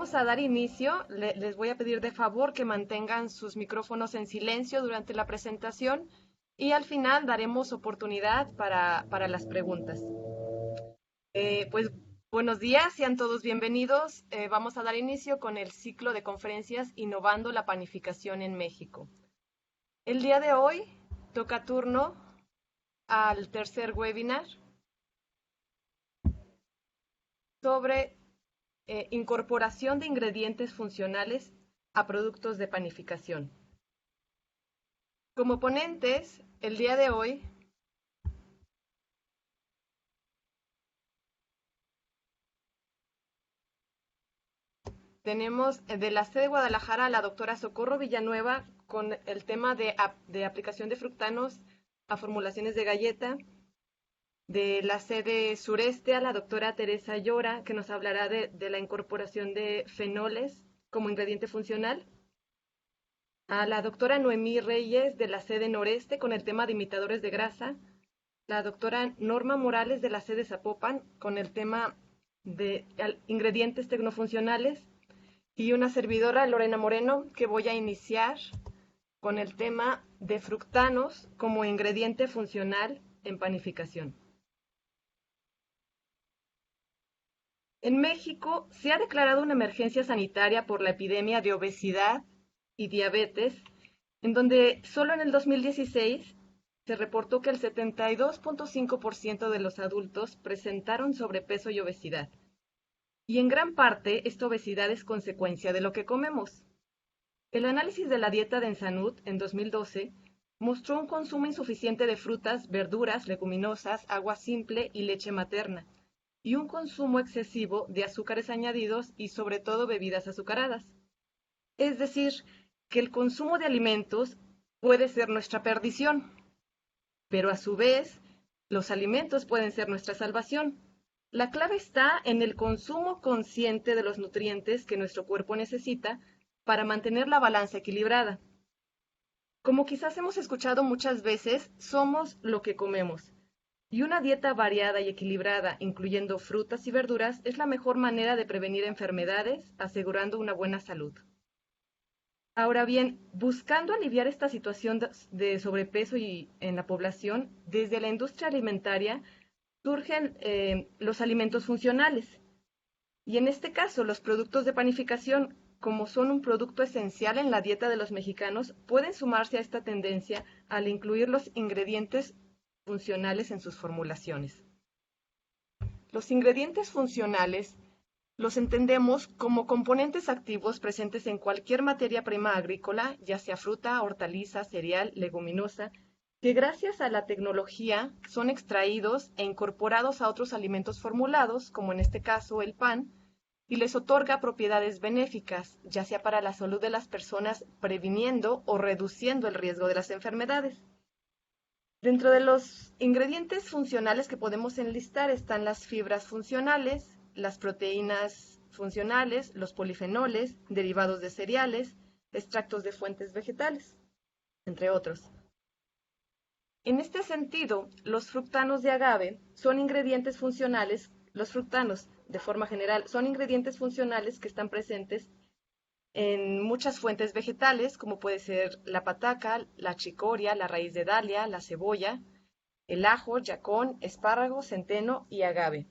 vamos a dar inicio. Les voy a pedir de favor que mantengan sus micrófonos en silencio durante la presentación y al final daremos oportunidad para las preguntas. Pues buenos días, sean todos bienvenidos. Vamos a dar inicio con el ciclo de conferencias Innovando la Panificación en México. El día de hoy toca turno al tercer webinar sobre incorporación de ingredientes funcionales a productos de panificación. Como ponentes, el día de hoy tenemos de la sede de Guadalajara a la doctora Socorro Villanueva con el tema de aplicación de fructanos a formulaciones de galleta. De la sede sureste a la doctora Teresa Llora, que nos hablará de la incorporación de fenoles como ingrediente funcional. A la doctora Noemí Reyes de la sede noreste con el tema de imitadores de grasa. La doctora Norma Morales de la sede Zapopan con el tema de ingredientes tecnofuncionales. Y una servidora, Lorena Moreno, que voy a iniciar con el tema de fructanos como ingrediente funcional en panificación. En México se ha declarado una emergencia sanitaria por la epidemia de obesidad y diabetes, en donde solo en el 2016 se reportó que el 72.5% de los adultos presentaron sobrepeso y obesidad. Y en gran parte esta obesidad es consecuencia de lo que comemos. El análisis de la dieta de Ensanud en 2012 mostró un consumo insuficiente de frutas, verduras, leguminosas, agua simple y leche materna, y un consumo excesivo de azúcares añadidos y sobre todo bebidas azucaradas. Es decir, que el consumo de alimentos puede ser nuestra perdición, pero a su vez, los alimentos pueden ser nuestra salvación. La clave está en el consumo consciente de los nutrientes que nuestro cuerpo necesita para mantener la balanza equilibrada. Como quizás hemos escuchado muchas veces, somos lo que comemos. Y una dieta variada y equilibrada, incluyendo frutas y verduras, es la mejor manera de prevenir enfermedades, asegurando una buena salud. Ahora bien, buscando aliviar esta situación de sobrepeso en la población, desde la industria alimentaria surgen los alimentos funcionales. Y en este caso, los productos de panificación, como son un producto esencial en la dieta de los mexicanos, pueden sumarse a esta tendencia al incluir los ingredientes funcionales en sus formulaciones. Los ingredientes funcionales los entendemos como componentes activos presentes en cualquier materia prima agrícola, ya sea fruta, hortaliza, cereal, leguminosa, que gracias a la tecnología son extraídos e incorporados a otros alimentos formulados, como en este caso el pan, y les otorga propiedades benéficas, ya sea para la salud de las personas, previniendo o reduciendo el riesgo de las enfermedades. Dentro de los ingredientes funcionales que podemos enlistar están las fibras funcionales, las proteínas funcionales, los polifenoles, derivados de cereales, extractos de fuentes vegetales, entre otros. En este sentido, los fructanos de agave son ingredientes funcionales, los fructanos de forma general son ingredientes funcionales que están presentes en muchas fuentes vegetales, como puede ser la pataca, la chicoria, la raíz de dalia, la cebolla, el ajo, yacón, espárrago, centeno y agave,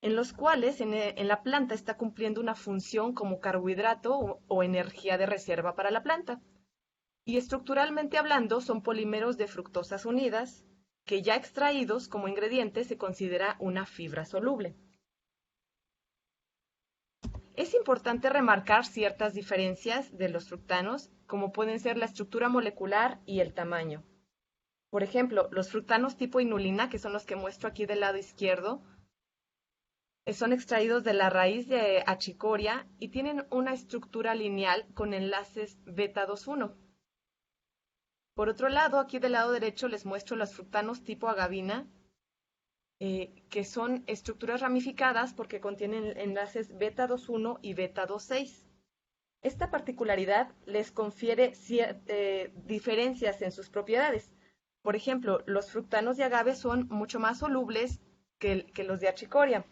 en los cuales en la planta está cumpliendo una función como carbohidrato o energía de reserva para la planta. Y estructuralmente hablando, son polímeros de fructosas unidas, que ya extraídos como ingrediente se considera una fibra soluble. Es importante remarcar ciertas diferencias de los fructanos, como pueden ser la estructura molecular y el tamaño. Por ejemplo, los fructanos tipo inulina, que son los que muestro aquí del lado izquierdo, son extraídos de la raíz de achicoria y tienen una estructura lineal con enlaces beta 2,1. Por otro lado, aquí del lado derecho les muestro los fructanos tipo agavina, que son estructuras ramificadas porque contienen enlaces beta 2,1 y beta 2,6. Esta particularidad les confiere diferencias en sus propiedades. Por ejemplo, los fructanos de agave son mucho más solubles que los de achicoria,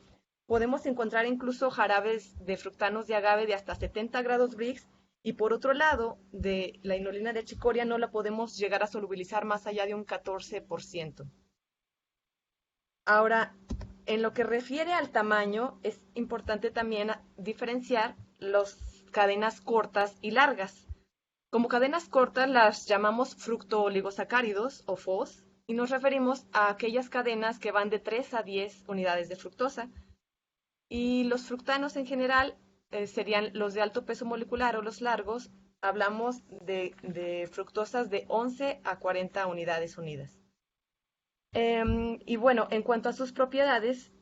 Podemos encontrar incluso jarabes de fructanos de agave de hasta 70 grados Brix, y por otro lado, de la inulina de achicoria no la podemos llegar a solubilizar más allá de un 14%. Ahora, en lo que refiere al tamaño, es importante también diferenciar las cadenas cortas y largas. Como cadenas cortas las llamamos fructooligosacáridos o FOS, y nos referimos a aquellas cadenas que van de 3 a 10 unidades de fructosa. Y los fructanos en general serían los de alto peso molecular o los largos. Hablamos de fructosas de 11 a 40 unidades unidas. Y bueno, en cuanto a sus propiedades,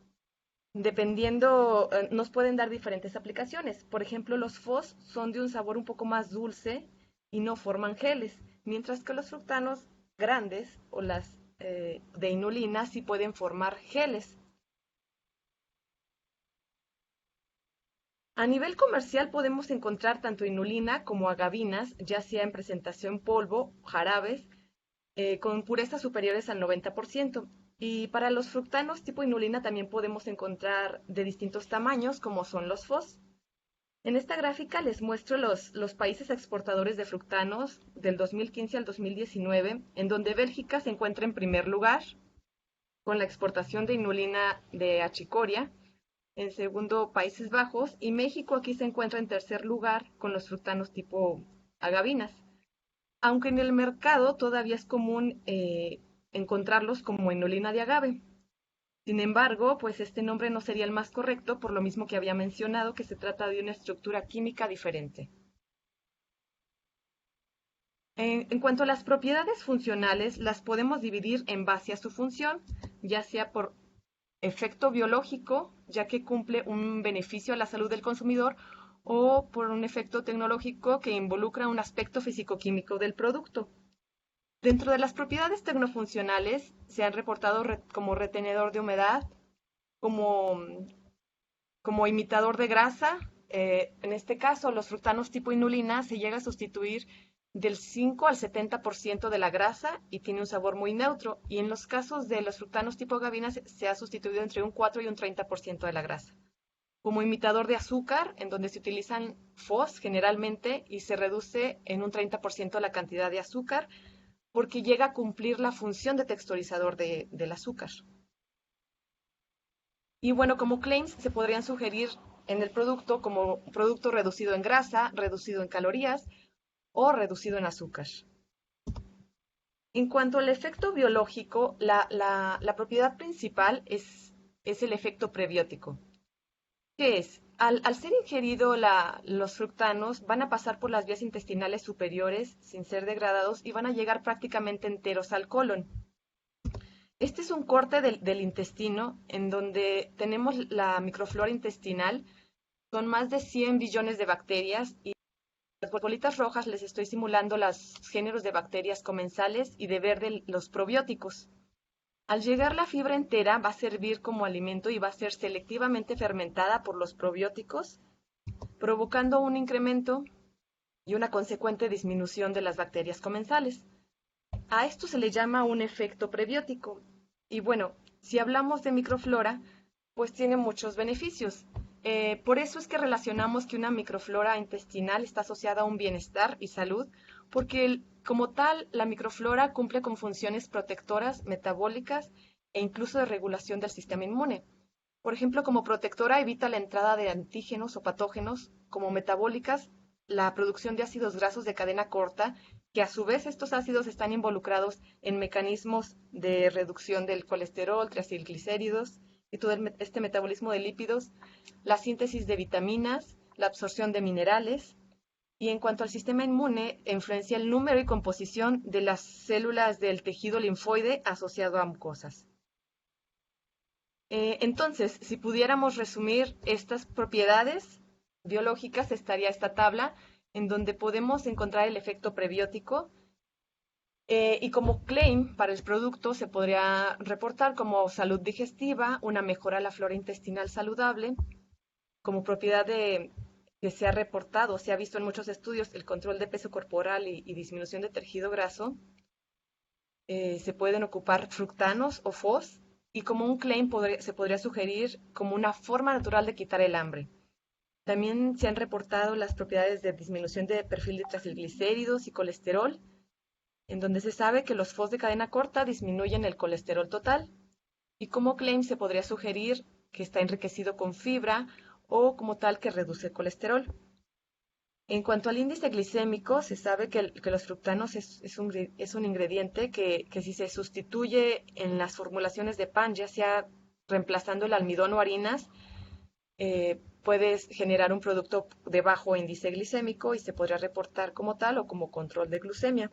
dependiendo, nos pueden dar diferentes aplicaciones. Por ejemplo, los FOS son de un sabor un poco más dulce y no forman geles, mientras que los fructanos grandes o las de inulina sí pueden formar geles. A nivel comercial podemos encontrar tanto inulina como agavinas, ya sea en presentación polvo, jarabes, con purezas superiores al 90%. Y para los fructanos tipo inulina también podemos encontrar de distintos tamaños, como son los FOS. En esta gráfica les muestro los países exportadores de fructanos del 2015 al 2019, en donde Bélgica se encuentra en primer lugar con la exportación de inulina de achicoria. En segundo, Países Bajos, y México aquí se encuentra en tercer lugar con los fructanos tipo agavinas. Aunque en el mercado todavía es común encontrarlos como inulina de agave. Sin embargo, pues este nombre no sería el más correcto, por lo mismo que había mencionado que se trata de una estructura química diferente. En cuanto a las propiedades funcionales, las podemos dividir en base a su función, ya sea por efecto biológico, ya que cumple un beneficio a la salud del consumidor, o por un efecto tecnológico que involucra un aspecto físico-químico del producto. Dentro de las propiedades tecnofuncionales se han reportado como retenedor de humedad, como, como imitador de grasa. En este caso, los fructanos tipo inulina se llega a sustituir del 5 al 70% de la grasa y tiene un sabor muy neutro. Y en los casos de los fructanos tipo gavina se ha sustituido entre un 4 y un 30% de la grasa. Como imitador de azúcar, en donde se utilizan FOS generalmente y se reduce en un 30% la cantidad de azúcar, porque llega a cumplir la función de texturizador del azúcar. Y bueno, como claims se podrían sugerir en el producto como producto reducido en grasa, reducido en calorías o reducido en azúcar. En cuanto al efecto biológico, la propiedad principal es el efecto prebiótico. ¿Qué es? Al ser ingerido los fructanos van a pasar por las vías intestinales superiores sin ser degradados y van a llegar prácticamente enteros al colon. Este es un corte del intestino en donde tenemos la microflora intestinal. Son más de 100 billones de bacterias y las bolitas rojas les estoy simulando los géneros de bacterias comensales y de verde los probióticos. Al llegar la fibra entera va a servir como alimento y va a ser selectivamente fermentada por los probióticos, provocando un incremento y una consecuente disminución de las bacterias comensales. A esto se le llama un efecto prebiótico. Y bueno, si hablamos de microflora, pues tiene muchos beneficios. Por eso es que relacionamos que una microflora intestinal está asociada a un bienestar y salud, porque como tal, la microflora cumple con funciones protectoras, metabólicas e incluso de regulación del sistema inmune. Por ejemplo, como protectora evita la entrada de antígenos o patógenos, como metabólicas, la producción de ácidos grasos de cadena corta, que a su vez estos ácidos están involucrados en mecanismos de reducción del colesterol, triglicéridos y todo este metabolismo de lípidos, la síntesis de vitaminas, la absorción de minerales. Y en cuanto al sistema inmune, influencia el número y composición de las células del tejido linfoide asociado a mucosas. Entonces, si pudiéramos resumir estas propiedades biológicas, estaría esta tabla en donde podemos encontrar el efecto prebiótico, y como claim para el producto se podría reportar como salud digestiva, una mejora a la flora intestinal saludable, como propiedad que se ha reportado, se ha visto en muchos estudios, el control de peso corporal y disminución de tejido graso. Se pueden ocupar fructanos o FOS y como un claim se podría sugerir como una forma natural de quitar el hambre. También se han reportado las propiedades de disminución de perfil de triglicéridos y colesterol, en donde se sabe que los FOS de cadena corta disminuyen el colesterol total. Y como claim se podría sugerir que está enriquecido con fibra o como tal que reduce el colesterol. En cuanto al índice glicémico, se sabe que los fructanos es un ingrediente que si se sustituye en las formulaciones de pan, ya sea reemplazando el almidón o harinas, puedes generar un producto de bajo índice glicémico y se podría reportar como tal o como control de glucemia.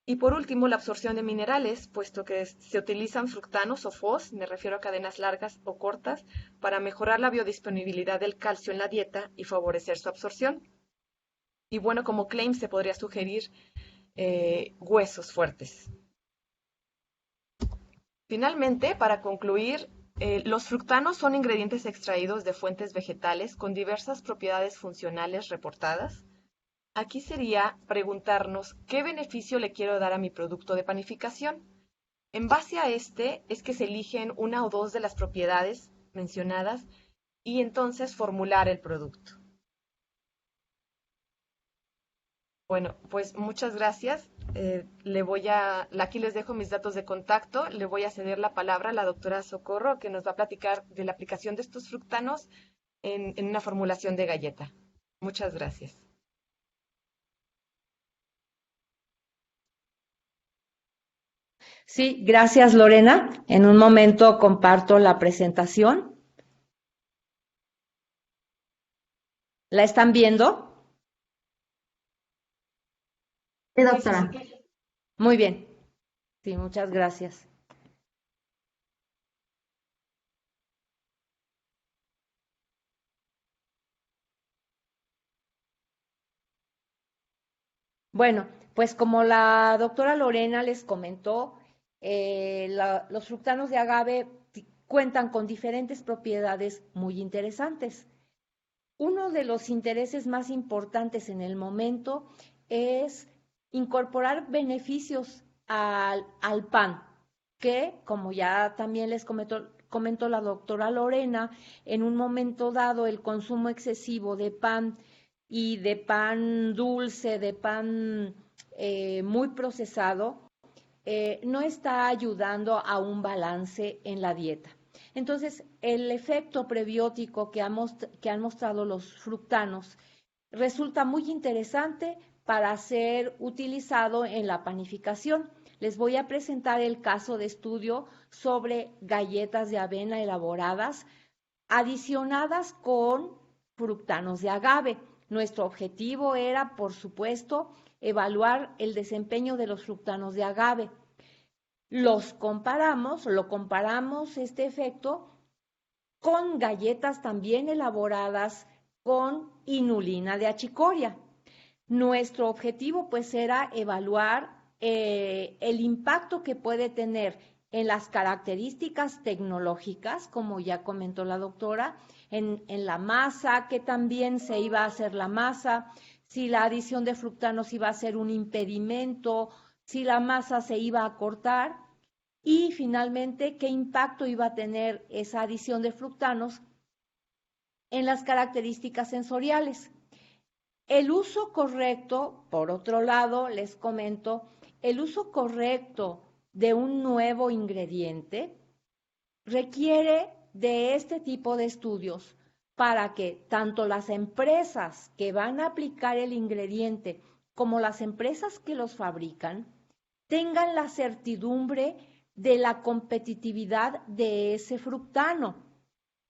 Y por último, la absorción de minerales, puesto que se utilizan fructanos o FOS, me refiero a cadenas largas o cortas, para mejorar la biodisponibilidad del calcio en la dieta y favorecer su absorción. Y bueno, como claim se podría sugerir huesos fuertes. Finalmente, para concluir, los fructanos son ingredientes extraídos de fuentes vegetales con diversas propiedades funcionales reportadas. Aquí sería preguntarnos qué beneficio le quiero dar a mi producto de panificación. En base a este es que se eligen una o dos de las propiedades mencionadas y entonces formular el producto. Bueno, pues muchas gracias. Aquí les dejo mis datos de contacto. Le voy a ceder la palabra a la doctora Socorro, que nos va a platicar de la aplicación de estos fructanos en una formulación de galleta. Muchas gracias. Sí, gracias Lorena. En un momento comparto la presentación. ¿La están viendo? Sí, Sí, sí, sí. doctora. Muy bien. Sí, muchas gracias. Bueno, pues como la doctora Lorena les comentó, los fructanos de agave cuentan con diferentes propiedades muy interesantes. Uno de los intereses más importantes en el momento es incorporar beneficios al pan, que como ya también les comentó la doctora Lorena, en un momento dado el consumo excesivo de pan y de pan dulce, de pan muy procesado, no está ayudando a un balance en la dieta. Entonces, el efecto prebiótico que han mostrado los fructanos resulta muy interesante para ser utilizado en la panificación. Les voy a presentar el caso de estudio sobre galletas de avena elaboradas adicionadas con fructanos de agave. Nuestro objetivo era, por supuesto, evaluar el desempeño de los fructanos de agave. Lo comparamos este efecto con galletas también elaboradas con inulina de achicoria. Nuestro objetivo pues era evaluar el impacto que puede tener en las características tecnológicas, como ya comentó la doctora, en la masa, que también se iba a hacer la masa, si la adición de fructanos iba a ser un impedimento, si la masa se iba a cortar y finalmente qué impacto iba a tener esa adición de fructanos en las características sensoriales. El uso correcto, por otro lado, les comento, el uso correcto de un nuevo ingrediente requiere de este tipo de estudios para que tanto las empresas que van a aplicar el ingrediente como las empresas que los fabrican tengan la certidumbre de la competitividad de ese fructano.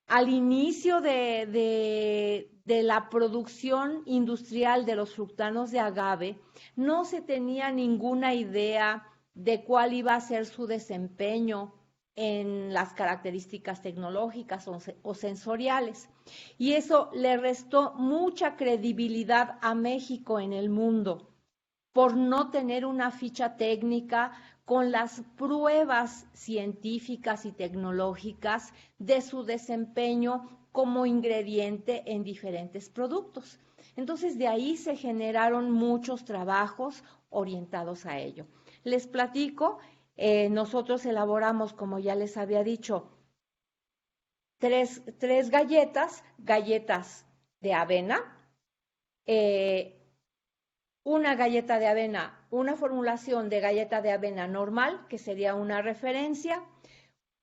Al inicio de la producción industrial de los fructanos de agave, no se tenía ninguna idea de cuál iba a ser su desempeño en las características tecnológicas o sensoriales. Y eso le restó mucha credibilidad a México en el mundo por no tener una ficha técnica con las pruebas científicas y tecnológicas de su desempeño como ingrediente en diferentes productos. Entonces, de ahí se generaron muchos trabajos orientados a ello. Les platico, Nosotros elaboramos, como ya les había dicho, tres galletas de avena, una galleta de avena, una formulación de galleta de avena normal, que sería una referencia,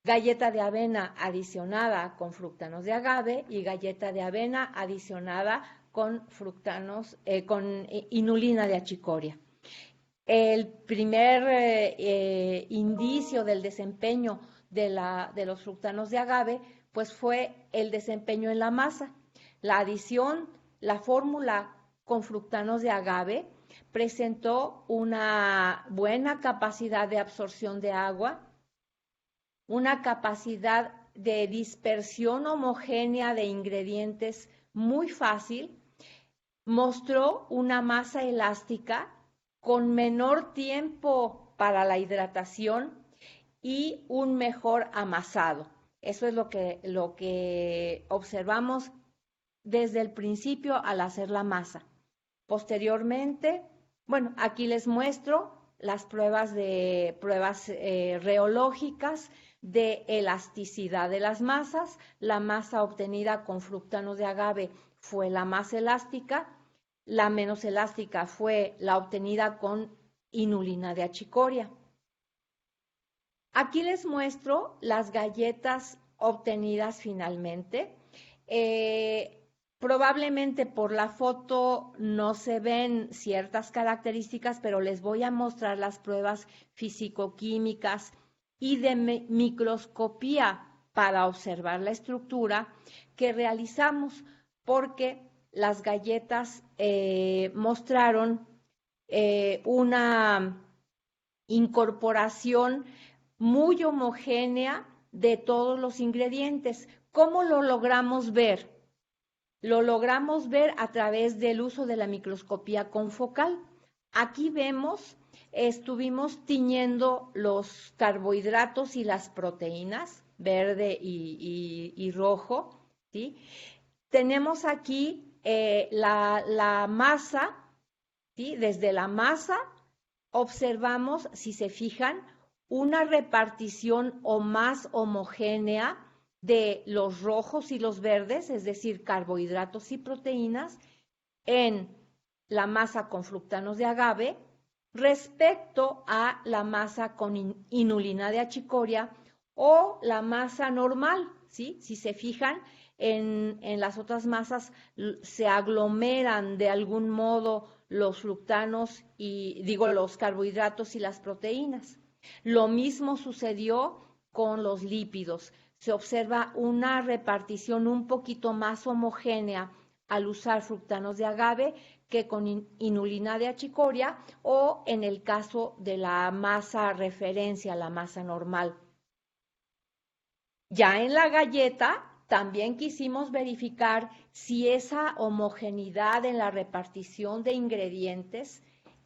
galleta de avena adicionada con fructanos de agave y galleta de avena adicionada con con inulina de achicoria. El primer indicio del desempeño de los fructanos de agave, pues fue el desempeño en la masa. La adición, la fórmula con fructanos de agave presentó una buena capacidad de absorción de agua, una capacidad de dispersión homogénea de ingredientes muy fácil, mostró una masa elástica con menor tiempo para la hidratación y un mejor amasado. Eso es lo que observamos desde el principio al hacer la masa. Posteriormente, bueno, aquí les muestro las pruebas reológicas de elasticidad de las masas. La masa obtenida con fructanos de agave fue la más elástica. La menos elástica fue la obtenida con inulina de achicoria. Aquí les muestro las galletas obtenidas finalmente. Probablemente por la foto no se ven ciertas características, pero les voy a mostrar las pruebas físico-químicas y de microscopía para observar la estructura que realizamos, porque las galletas mostraron una incorporación muy homogénea de todos los ingredientes. ¿Cómo lo logramos ver? Lo logramos ver a través del uso de la microscopía confocal. Aquí vemos, estuvimos tiñendo los carbohidratos y las proteínas, verde y rojo, ¿sí? Tenemos aquí la masa, ¿sí? Desde la masa observamos, si se fijan, una repartición o más homogénea de los rojos y los verdes, es decir, carbohidratos y proteínas, en la masa con fructanos de agave respecto a la masa con inulina de achicoria o la masa normal, ¿sí? Si se fijan, en las otras masas se aglomeran de algún modo los fructanos los carbohidratos y las proteínas. Lo mismo sucedió con los lípidos. Se observa una repartición un poquito más homogénea al usar fructanos de agave que con inulina de achicoria o en el caso de la masa referencia, la masa normal. Ya en la galleta también quisimos verificar si esa homogeneidad en la repartición de ingredientes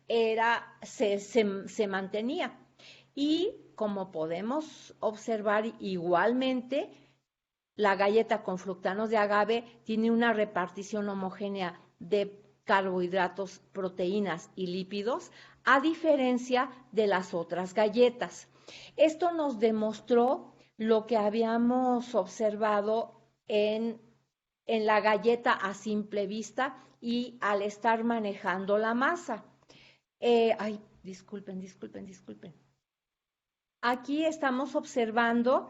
se mantenía. Y como podemos observar igualmente, la galleta con fructanos de agave tiene una repartición homogénea de carbohidratos, proteínas y lípidos, a diferencia de las otras galletas. Esto nos demostró lo que habíamos observado en la galleta a simple vista y al estar manejando la masa. Disculpen. Aquí estamos observando,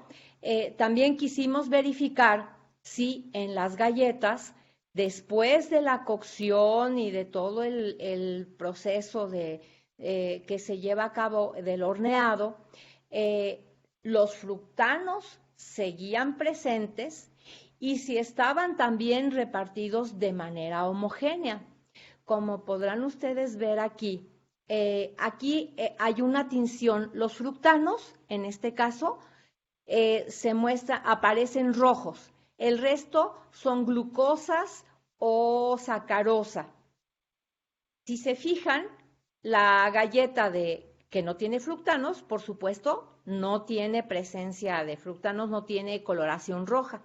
también quisimos verificar si en las galletas, después de la cocción y de todo el proceso que se lleva a cabo del horneado, los fructanos seguían presentes y si estaban también repartidos de manera homogénea. Como podrán ustedes ver aquí, hay una tinción. Los fructanos, en este caso, aparecen rojos. El resto son glucosas o sacarosa. Si se fijan, la galleta que no tiene fructanos, por supuesto, no tiene presencia de fructanos, no tiene coloración roja.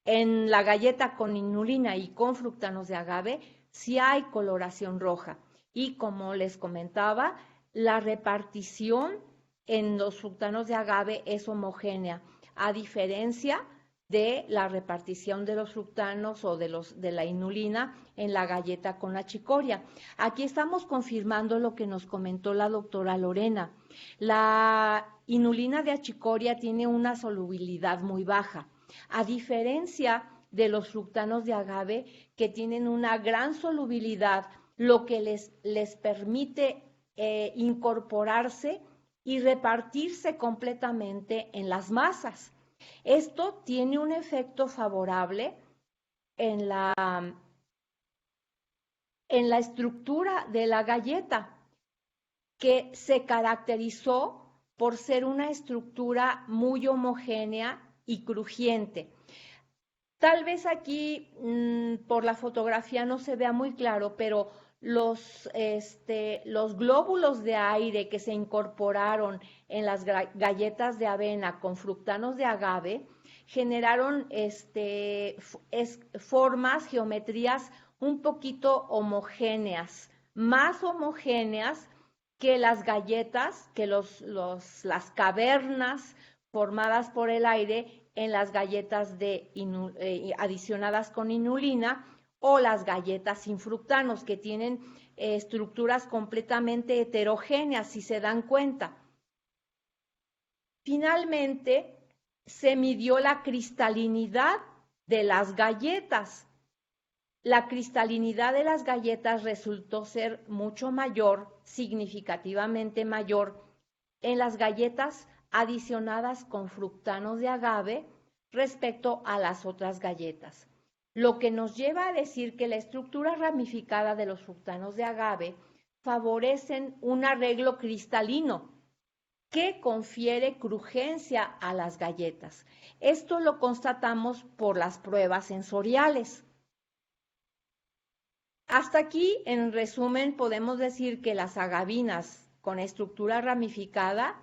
En la galleta con inulina y con fructanos de agave, sí hay coloración roja. Y como les comentaba, la repartición en los fructanos de agave es homogénea, a diferencia de la repartición de los fructanos o de la inulina en la galleta con achicoria. Aquí estamos confirmando lo que nos comentó la doctora Lorena. La inulina de achicoria tiene una solubilidad muy baja, a diferencia de los fructanos de agave que tienen una gran solubilidad, lo que les permite incorporarse y repartirse completamente en las masas. Esto tiene un efecto favorable en la estructura de la galleta, que se caracterizó por ser una estructura muy homogénea y crujiente. Tal vez aquí por la fotografía no se vea muy claro, pero los glóbulos de aire que se incorporaron en las galletas de avena con fructanos de agave generaron formas, geometrías un poquito homogéneas, más homogéneas que las galletas, que las cavernas formadas por el aire en las galletas adicionadas con inulina o las galletas sin fructanos, que tienen estructuras completamente heterogéneas, si se dan cuenta. Finalmente, se midió la cristalinidad de las galletas. La cristalinidad de las galletas resultó ser mucho mayor, significativamente mayor, en las galletas adicionadas con fructanos de agave respecto a las otras galletas, lo que nos lleva a decir que la estructura ramificada de los fructanos de agave favorecen un arreglo cristalino que confiere crujencia a las galletas. Esto lo constatamos por las pruebas sensoriales. Hasta aquí, en resumen, podemos decir que las agavinas con estructura ramificada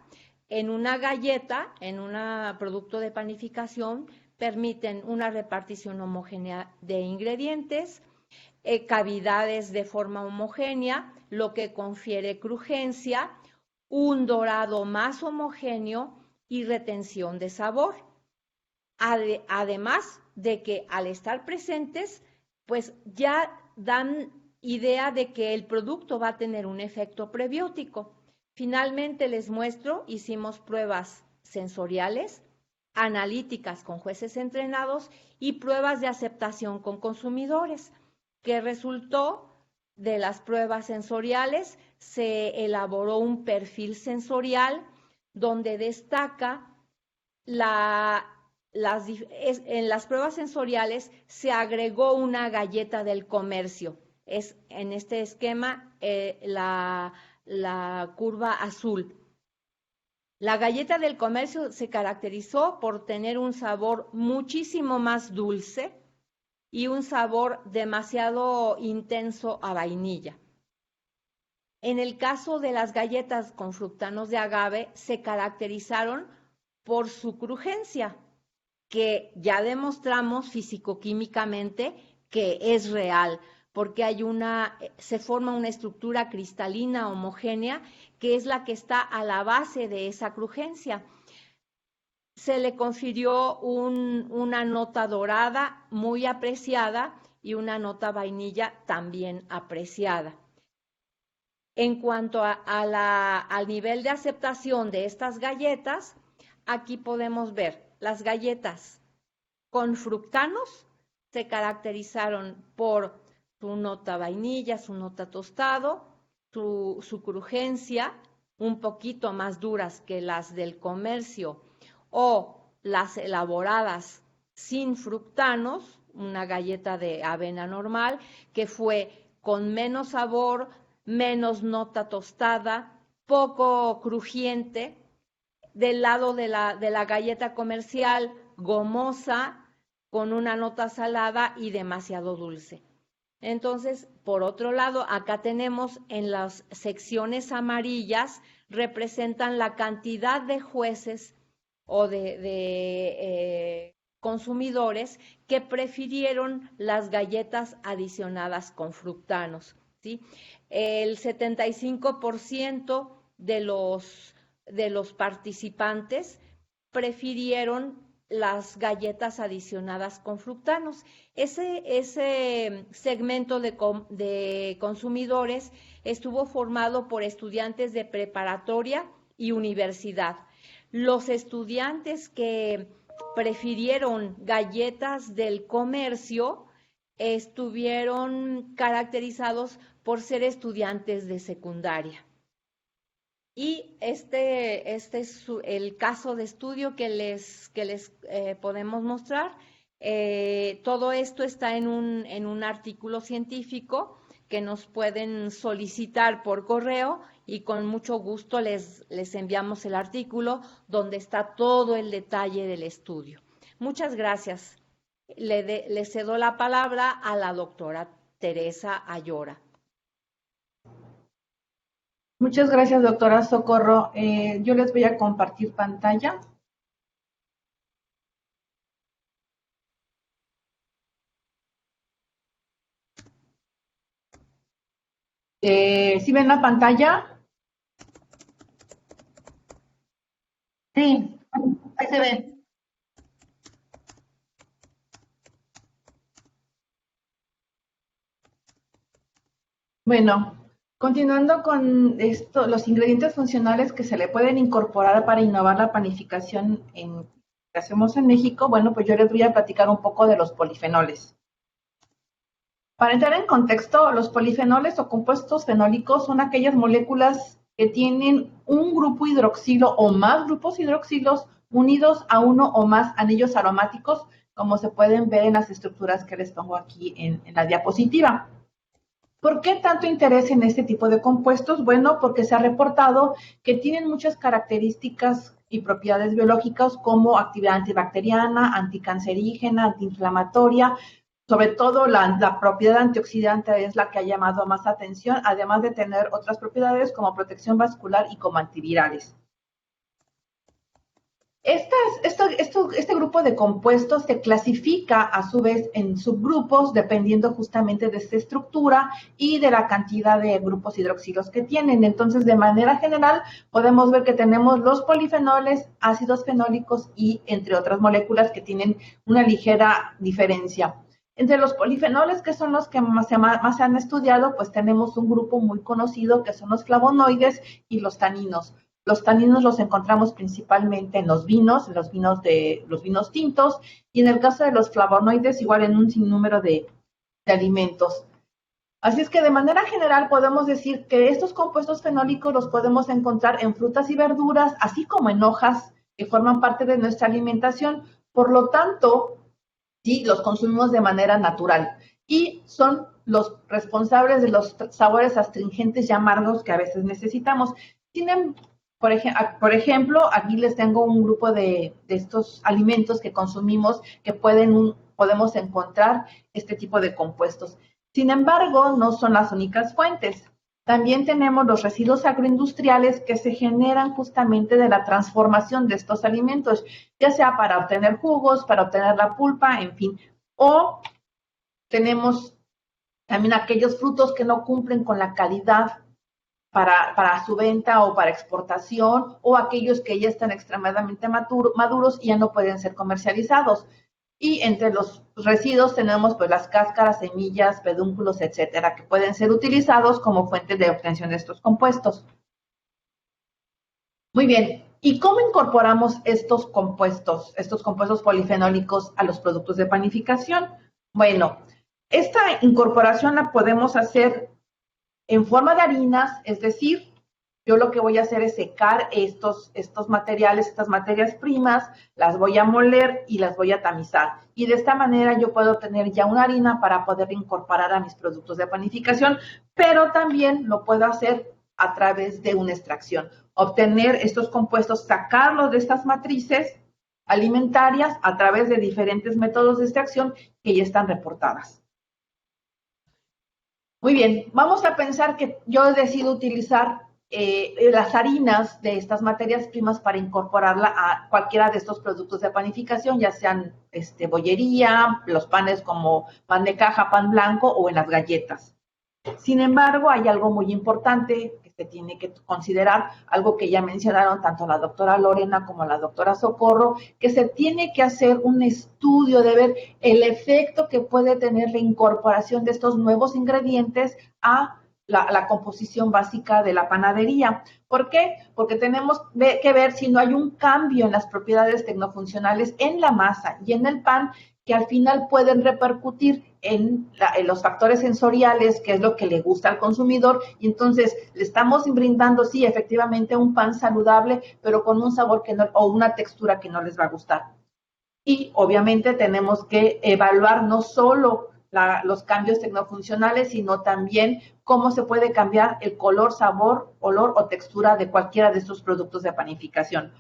en una galleta, en un producto de panificación, permiten una repartición homogénea de ingredientes, cavidades de forma homogénea, lo que confiere crujencia, un dorado más homogéneo y retención de sabor. Además de que al estar presentes, pues ya dan idea de que el producto va a tener un efecto prebiótico. Finalmente les muestro, hicimos pruebas sensoriales, analíticas con jueces entrenados y pruebas de aceptación con consumidores. ¿Qué resultó de las pruebas sensoriales? Se elaboró un perfil sensorial donde destaca en las pruebas sensoriales se agregó una galleta del comercio. Es en este esquema la curva azul. La galleta del comercio se caracterizó por tener un sabor muchísimo más dulce y un sabor demasiado intenso a vainilla. En el caso de las galletas con fructanos de agave, se caracterizaron por su crujencia, que ya demostramos físico-químicamente que es real, porque se forma una estructura cristalina homogénea que es la que está a la base de esa crujencia. Se le confirió una nota dorada muy apreciada y una nota vainilla también apreciada. En cuanto al nivel de aceptación de estas galletas, aquí podemos ver las galletas con fructanos se caracterizaron por su nota vainilla, su nota tostado, su crujencia, un poquito más duras que las del comercio o las elaboradas sin fructanos, una galleta de avena normal, que fue con menos sabor, menos nota tostada, poco crujiente. Del lado de la galleta comercial, gomosa, con una nota salada y demasiado dulce. Entonces, por otro lado, acá tenemos en las secciones amarillas, representan la cantidad de jueces o de consumidores que prefirieron las galletas adicionadas con fructanos, ¿sí? El 75% de los de los participantes prefirieron las galletas adicionadas con fructanos. Ese segmento de consumidores estuvo formado por estudiantes de preparatoria y universidad. Los estudiantes que prefirieron galletas del comercio estuvieron caracterizados por ser estudiantes de secundaria. Y este es el caso de estudio que les podemos mostrar. Todo esto está en un artículo científico que nos pueden solicitar por correo y con mucho gusto les enviamos el artículo donde está todo el detalle del estudio. Muchas gracias. Le cedo la palabra a la doctora Teresa Ayora. Muchas gracias, doctora Socorro. Yo les voy a compartir pantalla. ¿Sí ven la pantalla? Sí, ahí se ve. Bueno, continuando con esto, los ingredientes funcionales que se le pueden incorporar para innovar la panificación que hacemos en México, bueno, pues yo les voy a platicar un poco de los polifenoles. Para entrar en contexto, los polifenoles o compuestos fenólicos son aquellas moléculas que tienen un grupo hidroxilo o más grupos hidroxilos unidos a uno o más anillos aromáticos, como se pueden ver en las estructuras que les pongo aquí en la diapositiva. ¿Por qué tanto interés en este tipo de compuestos? Bueno, porque se ha reportado que tienen muchas características y propiedades biológicas como actividad antibacteriana, anticancerígena, antiinflamatoria. Sobre todo la propiedad antioxidante es la que ha llamado más atención, además de tener otras propiedades como protección vascular y como antivirales. Este grupo de compuestos se clasifica a su vez en subgrupos dependiendo justamente de esta estructura y de la cantidad de grupos hidroxilos que tienen. Entonces, de manera general, podemos ver que tenemos los polifenoles, ácidos fenólicos y entre otras moléculas que tienen una ligera diferencia. Entre los polifenoles, que son los que más se han estudiado, pues tenemos un grupo muy conocido que son los flavonoides y los taninos. Los taninos los encontramos principalmente en los vinos tintos, y en el caso de los flavonoides, igual en un sinnúmero de alimentos. Así es que de manera general podemos decir que estos compuestos fenólicos los podemos encontrar en frutas y verduras, así como en hojas que forman parte de nuestra alimentación. Por lo tanto, sí, los consumimos de manera natural y son los responsables de los sabores astringentes y amargos que a veces necesitamos. Por ejemplo, aquí les tengo un grupo de estos alimentos que consumimos que podemos encontrar este tipo de compuestos. Sin embargo, no son las únicas fuentes. También tenemos los residuos agroindustriales que se generan justamente de la transformación de estos alimentos, ya sea para obtener jugos, para obtener la pulpa, en fin. O tenemos también aquellos frutos que no cumplen con la calidad para su venta o para exportación, o aquellos que ya están extremadamente maduros y ya no pueden ser comercializados. Y entre los residuos tenemos pues las cáscaras, semillas, pedúnculos, etcétera, que pueden ser utilizados como fuente de obtención de estos compuestos. Muy bien, ¿y cómo incorporamos estos compuestos polifenólicos a los productos de panificación? Bueno, esta incorporación la podemos hacer en forma de harinas, es decir, yo lo que voy a hacer es secar estos materiales, estas materias primas, las voy a moler y las voy a tamizar. Y de esta manera yo puedo obtener ya una harina para poder incorporar a mis productos de panificación, pero también lo puedo hacer a través de una extracción. Obtener estos compuestos, sacarlos de estas matrices alimentarias a través de diferentes métodos de extracción que ya están reportadas. Muy bien, vamos a pensar que yo decido utilizar las harinas de estas materias primas para incorporarla a cualquiera de estos productos de panificación, ya sean bollería, los panes como pan de caja, pan blanco o en las galletas. Sin embargo, hay algo muy importante que se tiene que considerar, algo que ya mencionaron tanto la doctora Lorena como la doctora Socorro, que se tiene que hacer un estudio de ver el efecto que puede tener la incorporación de estos nuevos ingredientes a la composición básica de la panadería. ¿Por qué? Porque tenemos que ver si no hay un cambio en las propiedades tecnofuncionales en la masa y en el pan que al final pueden repercutir en los factores sensoriales, que es lo que le gusta al consumidor, y entonces le estamos brindando, sí, efectivamente, un pan saludable, pero con un sabor que no, o una textura que no les va a gustar. Y obviamente tenemos que evaluar no solo los cambios tecnofuncionales, sino también cómo se puede cambiar el color, sabor, olor o textura de cualquiera de estos productos de panificación.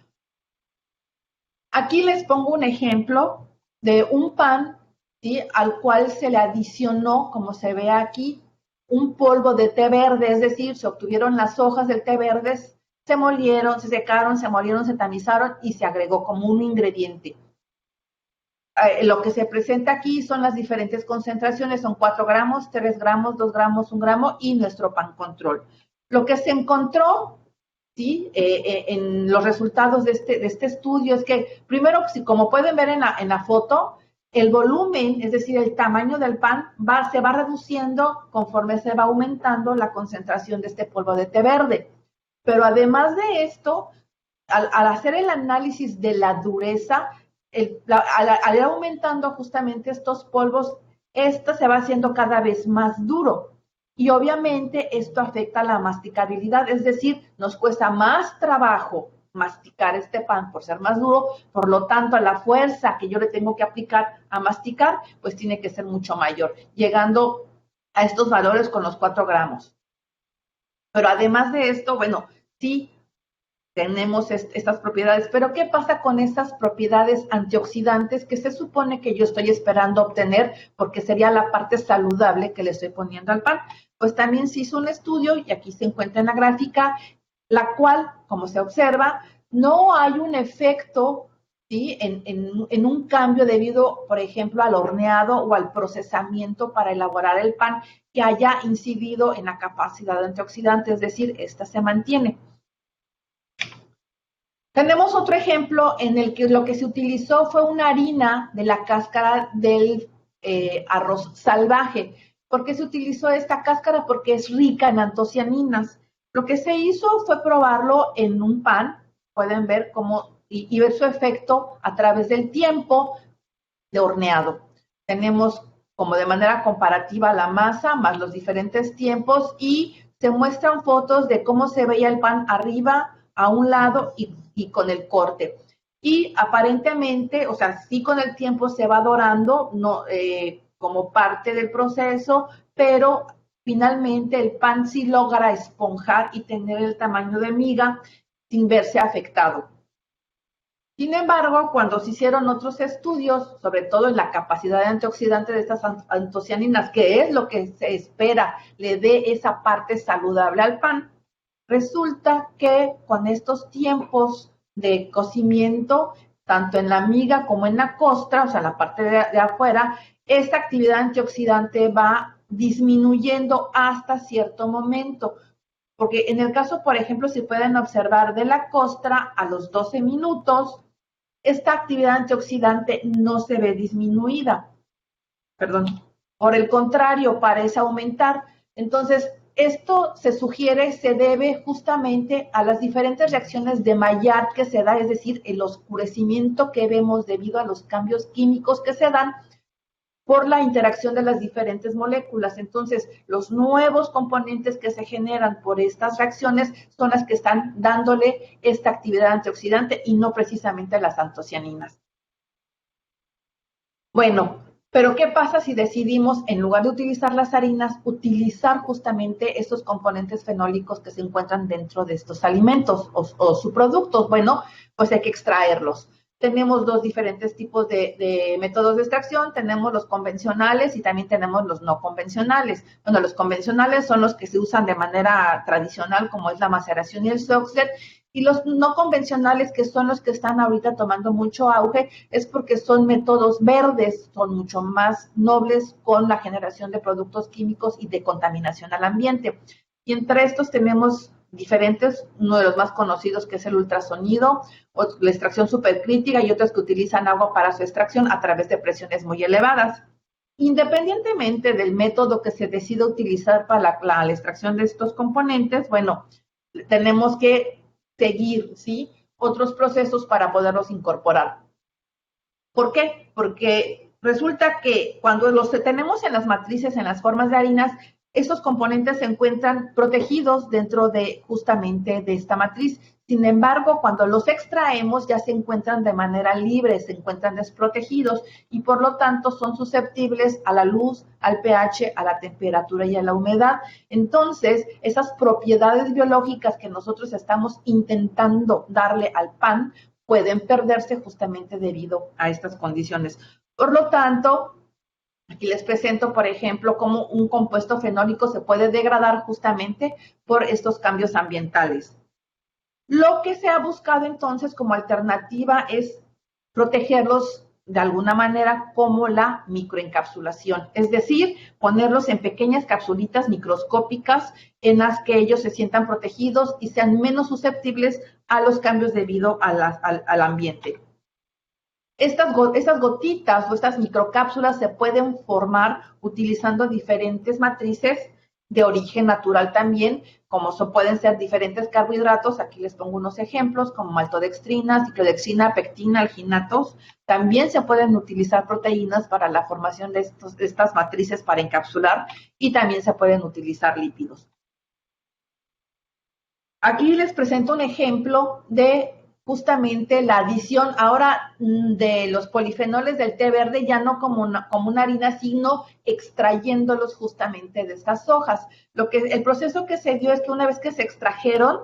Aquí les pongo un ejemplo de un pan, ¿sí?, al cual se le adicionó, como se ve aquí, un polvo de té verde, es decir, se obtuvieron las hojas del té verde, se molieron, se secaron, se molieron, se tamizaron y se agregó como un ingrediente. Lo que se presenta aquí son las diferentes concentraciones, son 4 gramos, 3 gramos, 2 gramos, 1 gramo y nuestro pan control. Lo que se encontró, ¿sí?, en los resultados de este estudio es que, primero, como pueden ver en la foto, el volumen, es decir, el tamaño del pan, se va reduciendo conforme se va aumentando la concentración de este polvo de té verde. Pero además de esto, al hacer el análisis de la dureza, al ir aumentando justamente estos polvos, esto se va haciendo cada vez más duro. Y obviamente esto afecta la masticabilidad, es decir, nos cuesta más trabajo masticar este pan por ser más duro, por lo tanto, la fuerza que yo le tengo que aplicar a masticar, pues tiene que ser mucho mayor, llegando a estos valores con los 4 gramos. Pero además de esto, bueno, sí tenemos estas propiedades, pero ¿qué pasa con estas propiedades antioxidantes que se supone que yo estoy esperando obtener porque sería la parte saludable que le estoy poniendo al pan? Pues también se hizo un estudio, y aquí se encuentra en la gráfica, la cual, como se observa, no hay un efecto, ¿sí?, en un cambio debido, por ejemplo, al horneado o al procesamiento para elaborar el pan que haya incidido en la capacidad antioxidante, es decir, esta se mantiene. Tenemos otro ejemplo en el que lo que se utilizó fue una harina de la cáscara del arroz salvaje. ¿Por qué se utilizó esta cáscara? Porque es rica en antocianinas. Lo que se hizo fue probarlo en un pan, pueden ver cómo, y ver su efecto a través del tiempo de horneado. Tenemos como de manera comparativa la masa más los diferentes tiempos y se muestran fotos de cómo se veía el pan arriba, a un lado y con el corte. Y aparentemente, o sea, sí con el tiempo se va dorando, no, como parte del proceso, pero finalmente el pan sí logra esponjar y tener el tamaño de miga sin verse afectado. Sin embargo, cuando se hicieron otros estudios, sobre todo en la capacidad antioxidante de estas antocianinas, que es lo que se espera le dé esa parte saludable al pan, resulta que con estos tiempos de cocimiento, tanto en la miga como en la costra, o sea, la parte de afuera, esta actividad antioxidante va disminuyendo hasta cierto momento. Porque en el caso, por ejemplo, si pueden observar de la costra, a los 12 minutos, esta actividad antioxidante no se ve disminuida. Perdón. Por el contrario, parece aumentar. Entonces, esto se sugiere, se debe justamente a las diferentes reacciones de Maillard que se da, es decir, el oscurecimiento que vemos debido a los cambios químicos que se dan por la interacción de las diferentes moléculas. Entonces, los nuevos componentes que se generan por estas reacciones son las que están dándole esta actividad antioxidante y no precisamente las antocianinas. Bueno, pero ¿qué pasa si decidimos, en lugar de utilizar las harinas, utilizar justamente estos componentes fenólicos que se encuentran dentro de estos alimentos o subproductos? Bueno, pues hay que extraerlos. Tenemos dos diferentes tipos de métodos de extracción. Tenemos los convencionales y también tenemos los no convencionales. Bueno, los convencionales son los que se usan de manera tradicional, como es la maceración y el Soxhlet. Y los no convencionales, que son los que están ahorita tomando mucho auge, es porque son métodos verdes, son mucho más nobles con la generación de productos químicos y de contaminación al ambiente. Y entre estos tenemos diferentes, uno de los más conocidos que es el ultrasonido, o la extracción supercrítica y otros que utilizan agua para su extracción a través de presiones muy elevadas. Independientemente del método que se decida utilizar para la extracción de estos componentes, bueno, tenemos que seguir, ¿sí?, otros procesos para poderlos incorporar. ¿Por qué? Porque resulta que cuando los tenemos en las matrices, en las formas de harinas, estos componentes se encuentran protegidos dentro de justamente de esta matriz. Sin embargo, cuando los extraemos ya se encuentran de manera libre, se encuentran desprotegidos y por lo tanto son susceptibles a la luz, al pH, a la temperatura y a la humedad. Entonces, esas propiedades biológicas que nosotros estamos intentando darle al pan pueden perderse justamente debido a estas condiciones. Por lo tanto, aquí les presento, por ejemplo, cómo un compuesto fenólico se puede degradar justamente por estos cambios ambientales. Lo que se ha buscado entonces como alternativa es protegerlos de alguna manera como la microencapsulación, es decir, ponerlos en pequeñas capsulitas microscópicas en las que ellos se sientan protegidos y sean menos susceptibles a los cambios debido al ambiente. Estas gotitas o estas microcápsulas se pueden formar utilizando diferentes matrices de origen natural también, como pueden ser diferentes carbohidratos. Aquí les pongo unos ejemplos, como maltodextrina, ciclodextrina, pectina, alginatos. También se pueden utilizar proteínas para la formación de estas matrices para encapsular y también se pueden utilizar lípidos. Aquí les presento un ejemplo de justamente la adición ahora de los polifenoles del té verde, ya no como una harina, sino extrayéndolos justamente de estas hojas. El proceso que se dio es que una vez que se extrajeron,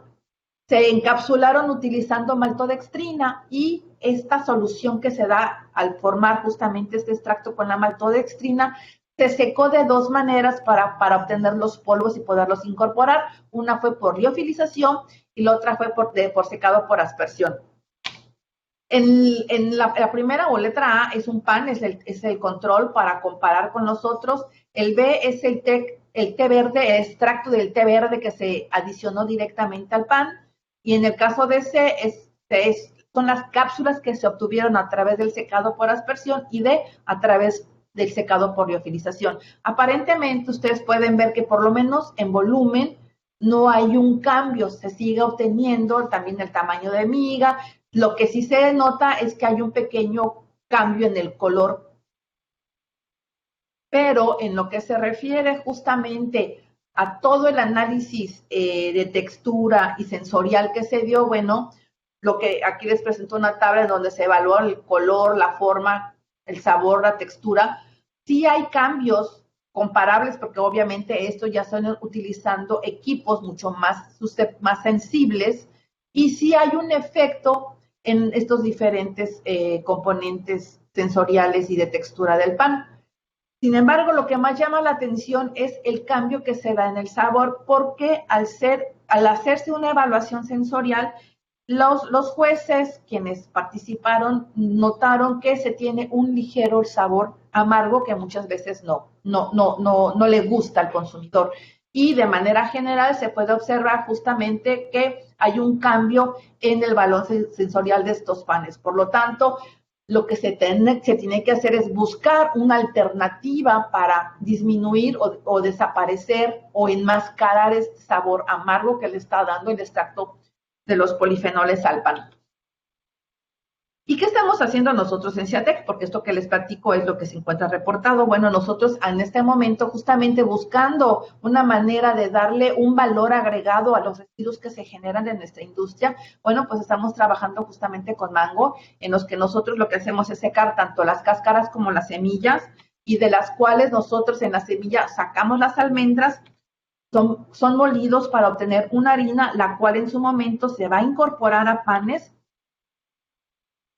se encapsularon utilizando maltodextrina y esta solución que se da al formar justamente este extracto con la maltodextrina se secó de dos maneras para obtener los polvos y poderlos incorporar. Una fue por liofilización y la otra fue por secado por aspersión. En la primera o letra A es un pan, es el control para comparar con los otros. El B es el té verde, el extracto del té verde que se adicionó directamente al pan. Y en el caso de C son las cápsulas que se obtuvieron a través del secado por aspersión y D a través del secado por liofilización. Aparentemente ustedes pueden ver que por lo menos en volumen no hay un cambio, se sigue obteniendo también el tamaño de miga. Lo que sí se nota es que hay un pequeño cambio en el color. Pero en lo que se refiere justamente a todo el análisis de textura y sensorial que se dio, bueno, aquí les presento una tabla donde se evalúa el color, la forma, el sabor, la textura. Sí hay cambios comparables porque obviamente esto ya están utilizando equipos mucho más sensibles y sí hay un efecto en estos diferentes componentes sensoriales y de textura del pan. Sin embargo, lo que más llama la atención es el cambio que se da en el sabor porque al hacerse una evaluación sensorial, los jueces, quienes participaron, notaron que se tiene un ligero sabor amargo que muchas veces no le gusta al consumidor. Y de manera general se puede observar justamente que hay un cambio en el valor sensorial de estos panes. Por lo tanto, lo que se tiene que hacer es buscar una alternativa para disminuir o desaparecer o enmascarar este sabor amargo que le está dando el extracto de los polifenoles al pan. ¿Y qué estamos haciendo nosotros en CIATEC? Porque esto que les platico es lo que se encuentra reportado. Bueno, nosotros en este momento justamente buscando una manera de darle un valor agregado a los residuos que se generan en nuestra industria, bueno, pues estamos trabajando justamente con Mango, en los que nosotros lo que hacemos es secar tanto las cáscaras como las semillas, y de las cuales nosotros en la semilla sacamos las almendras. Son molidos para obtener una harina, la cual en su momento se va a incorporar a panes.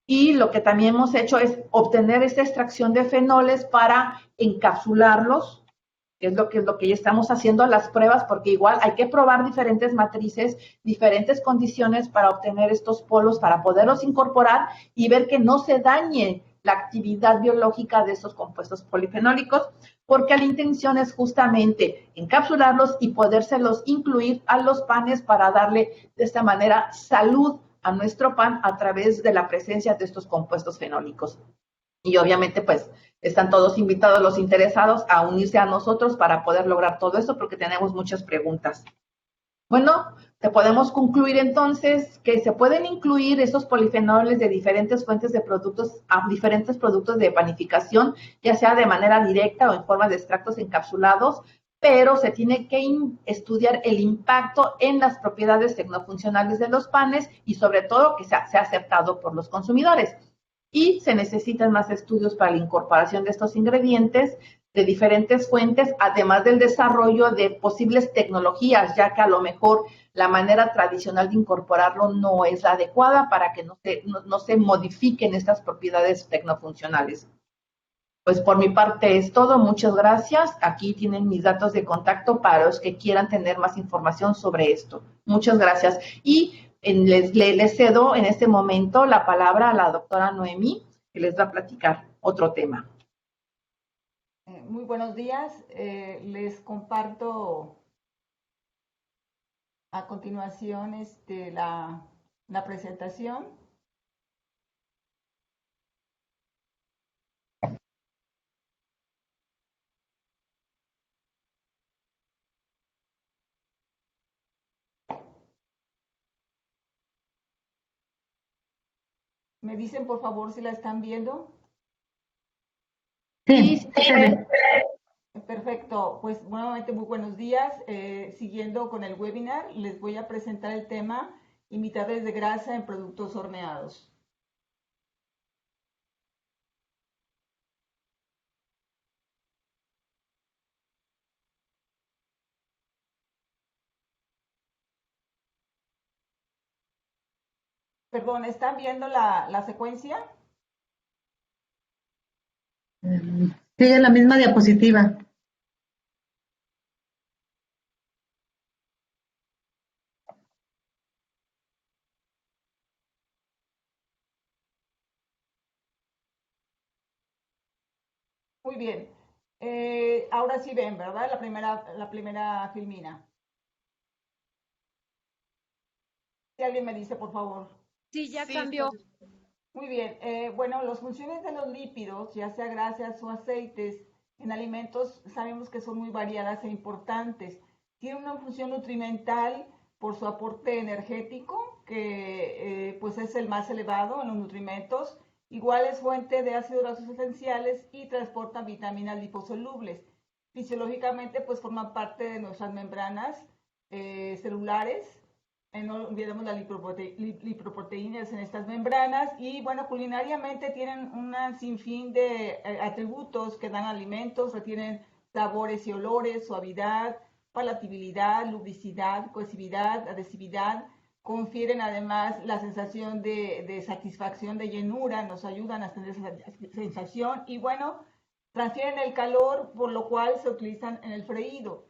Y lo que también hemos hecho es obtener esta extracción de fenoles para encapsularlos, que es lo que ya estamos haciendo las pruebas, porque igual hay que probar diferentes matrices, diferentes condiciones para obtener estos polvos, para poderlos incorporar y ver que no se dañe la actividad biológica de estos compuestos polifenólicos, porque la intención es justamente encapsularlos y podérselos incluir a los panes para darle de esta manera salud a nuestro pan a través de la presencia de estos compuestos fenólicos. Y obviamente, pues, están todos invitados los interesados a unirse a nosotros para poder lograr todo esto, porque tenemos muchas preguntas. Bueno, te podemos concluir entonces que se pueden incluir esos polifenoles de diferentes fuentes de productos a diferentes productos de panificación, ya sea de manera directa o en forma de extractos encapsulados, pero se tiene que estudiar el impacto en las propiedades tecnofuncionales de los panes y sobre todo que sea aceptado por los consumidores. Y se necesitan más estudios para la incorporación de estos ingredientes de diferentes fuentes, además del desarrollo de posibles tecnologías, ya que a lo mejor la manera tradicional de incorporarlo no es la adecuada para que no se modifiquen estas propiedades tecnofuncionales. Pues por mi parte es todo, muchas gracias. Aquí tienen mis datos de contacto para los que quieran tener más información sobre esto. Muchas gracias. Y les cedo en este momento la palabra a la doctora Noemí, que les va a platicar otro tema. Muy buenos días. Les comparto a continuación la presentación. ¿Me dicen, por favor, si la están viendo? Sí, se ve. Perfecto, pues nuevamente muy buenos días. Siguiendo con el webinar, les voy a presentar el tema imitadores de grasa en productos horneados. Perdón, ¿están viendo la secuencia? Sigue la misma diapositiva. Muy bien. Ahora sí ven, ¿verdad? La primera filmina. Si alguien me dice, por favor. Sí, ya cambió. Muy bien. Bueno, las funciones de los lípidos, ya sea grasas o aceites, en alimentos sabemos que son muy variadas e importantes. Tienen una función nutrimental por su aporte energético, que pues es el más elevado en los nutrimentos. Igual es fuente de ácidos grasos esenciales y transportan vitaminas liposolubles. Fisiológicamente pues forman parte de nuestras membranas celulares. No olvidemos las lipoproteínas en estas membranas y bueno, culinariamente tienen un sinfín de atributos que dan alimentos, retienen sabores y olores, suavidad, palatabilidad, lubricidad, cohesividad, adhesividad, confieren además la sensación de satisfacción, de llenura, nos ayudan a tener esa sensación y bueno, transfieren el calor, por lo cual se utilizan en el freído.